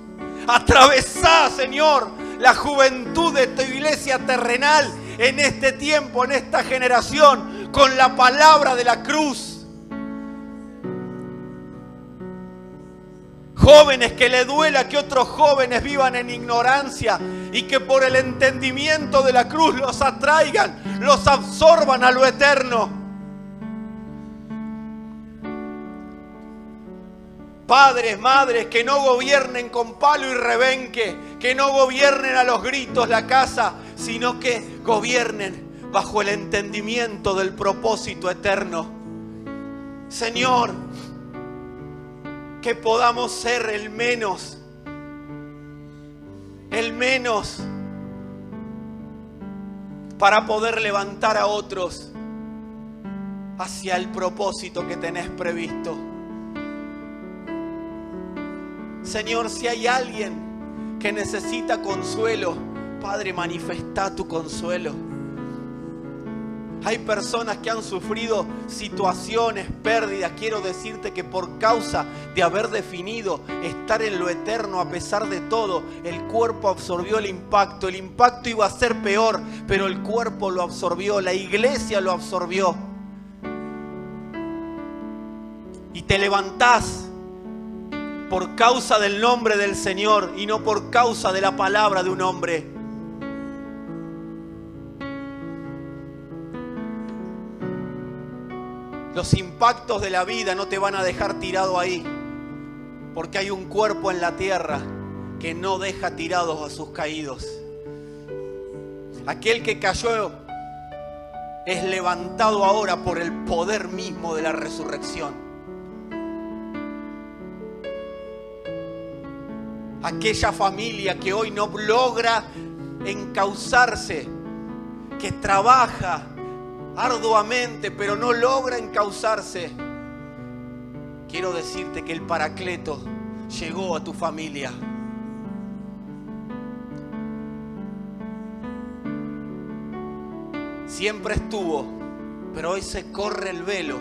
Atravesá, Señor, la juventud de tu iglesia terrenal en este tiempo, en esta generación, con la palabra de la cruz. Jóvenes que le duela que otros jóvenes vivan en ignorancia y que por el entendimiento de la cruz los atraigan, los absorban a lo eterno. Padres, madres, que no gobiernen con palo y rebenque, que no gobiernen a los gritos la casa, sino que gobiernen bajo el entendimiento del propósito eterno. Señor, que podamos ser el menos para poder levantar a otros hacia el propósito que tenés previsto. Señor, si hay alguien que necesita consuelo, Padre, manifestá tu consuelo. Hay personas que han sufrido situaciones, pérdidas. Quiero decirte que por causa de haber definido estar en lo eterno a pesar de todo, el cuerpo absorbió el impacto. El impacto iba a ser peor, pero el cuerpo lo absorbió, la iglesia lo absorbió. y te levantás por causa del nombre del Señor y no por causa de la palabra de un hombre. Los impactos de la vida no te van a dejar tirado ahí, porque hay un cuerpo en la tierra que no deja tirados a sus caídos. Aquel que cayó es levantado ahora por el poder mismo de la resurrección. Aquella familia que hoy no logra encauzarse, que trabaja arduamente pero no logra encauzarse, quiero decirte que el Paracleto llegó a tu familia. Siempre estuvo, pero hoy se corre el velo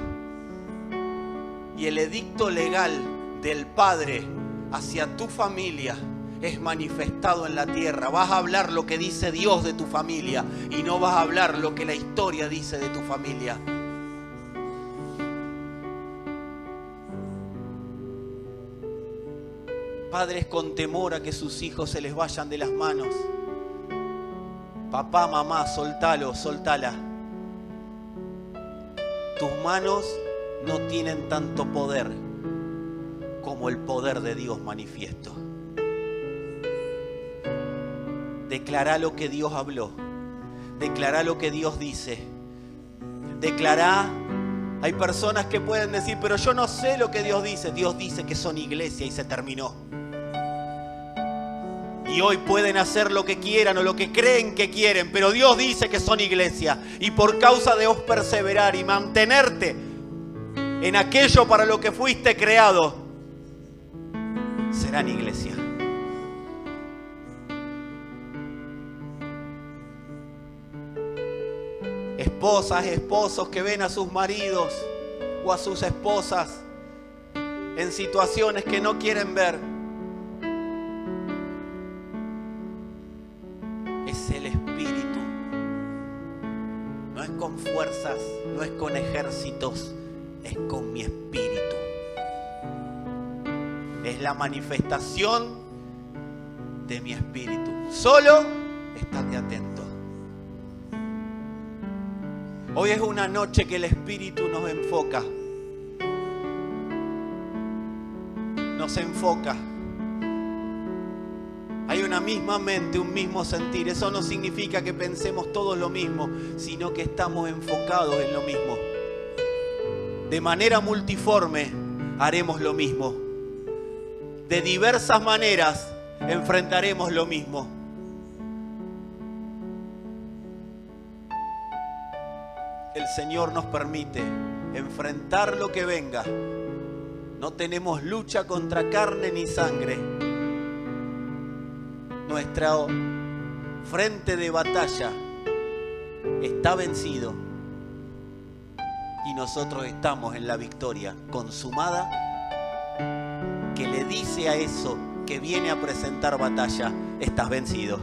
y el edicto legal del Padre hacia tu familia es manifestado en la tierra. Vas a hablar lo que dice Dios de tu familia y no vas a hablar lo que la historia dice de tu familia. Padres con temor a que sus hijos se les vayan de las manos. Papá, mamá, soltalo, soltala. Tus manos no tienen tanto poder como el poder de Dios manifiesto. Declará lo que Dios habló. Declará lo que Dios dice. Declará. Hay personas que pueden decir, pero yo no sé lo que Dios dice. Dios dice que son iglesia y se terminó. Y hoy pueden hacer lo que quieran o lo que creen que quieren, pero Dios dice que son iglesia. Y por causa de vos perseverar y mantenerte en aquello para lo que fuiste creado, serán iglesia. Esposas, esposos que ven a sus maridos o a sus esposas en situaciones que no quieren ver. Es el Espíritu. No es con fuerzas, no es con ejércitos, es con mi Espíritu. Es la manifestación de mi Espíritu. Solo estate atento. Hoy es una noche que el Espíritu nos enfoca. Nos enfoca. Hay una misma mente, un mismo sentir. Eso no significa que pensemos todos lo mismo, sino que estamos enfocados en lo mismo. De manera multiforme haremos lo mismo. De diversas maneras enfrentaremos lo mismo. El Señor nos permite enfrentar lo que venga. No tenemos lucha contra carne ni sangre. Nuestro frente de batalla está vencido y nosotros estamos en la victoria consumada, que le dice a eso que viene a presentar batalla: estás vencido.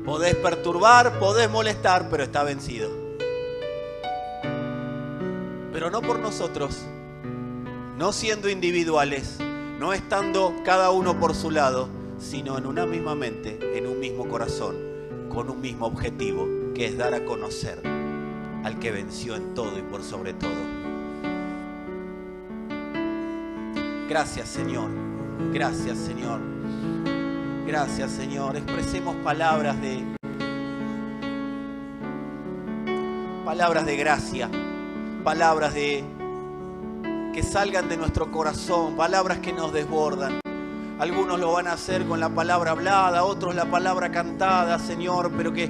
Podés perturbar, podés molestar, pero está vencido. Pero no por nosotros, no siendo individuales, no estando cada uno por su lado, sino en una misma mente, en un mismo corazón, con un mismo objetivo, que es dar a conocer al que venció en todo y por sobre todo. Gracias, Señor. Gracias, Señor. Gracias, Señor. Expresemos palabras de gracia, palabras de que salgan de nuestro corazón, palabras que nos desbordan. Algunos lo van a hacer con la palabra hablada, otros la palabra cantada, Señor, pero que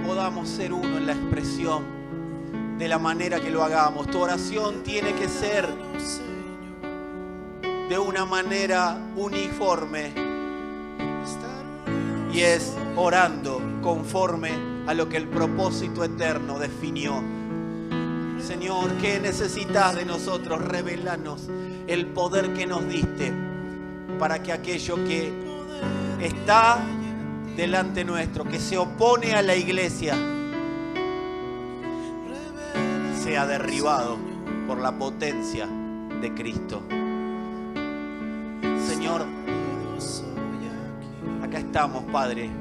podamos ser uno en la expresión de la manera que lo hagamos. Tu oración tiene que ser de una manera uniforme. Y es orando conforme a lo que el propósito eterno definió. Señor, ¿qué necesitas de nosotros? Revelanos el poder que nos diste para que aquello que está delante nuestro, que se opone a la iglesia, sea derribado por la potencia de Cristo. Señor, acá estamos, Padre.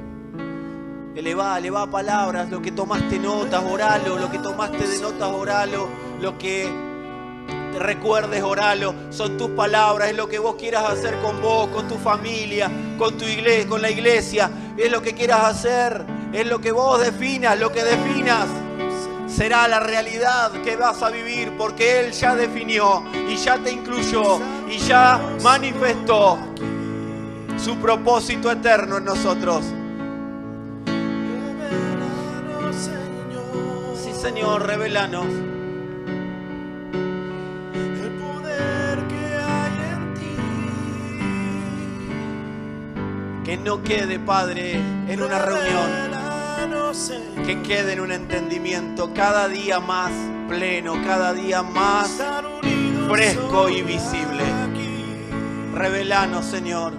Elevá palabras, lo que tomaste notas, oralo, lo que tomaste de notas, oralo, lo que te recuerdes, oralo, son tus palabras, es lo que vos quieras hacer con vos, con tu familia, con tu iglesia, con la iglesia, es lo que quieras hacer, es lo que vos definas, lo que definas será la realidad que vas a vivir, porque Él ya definió y ya te incluyó y ya manifestó su propósito eterno en nosotros. Sí, Señor, revelanos el poder que hay en ti. que no quede, Padre, en una reunión, que quede en un entendimiento cada día más pleno, cada día más fresco y visible. Revelanos, Señor.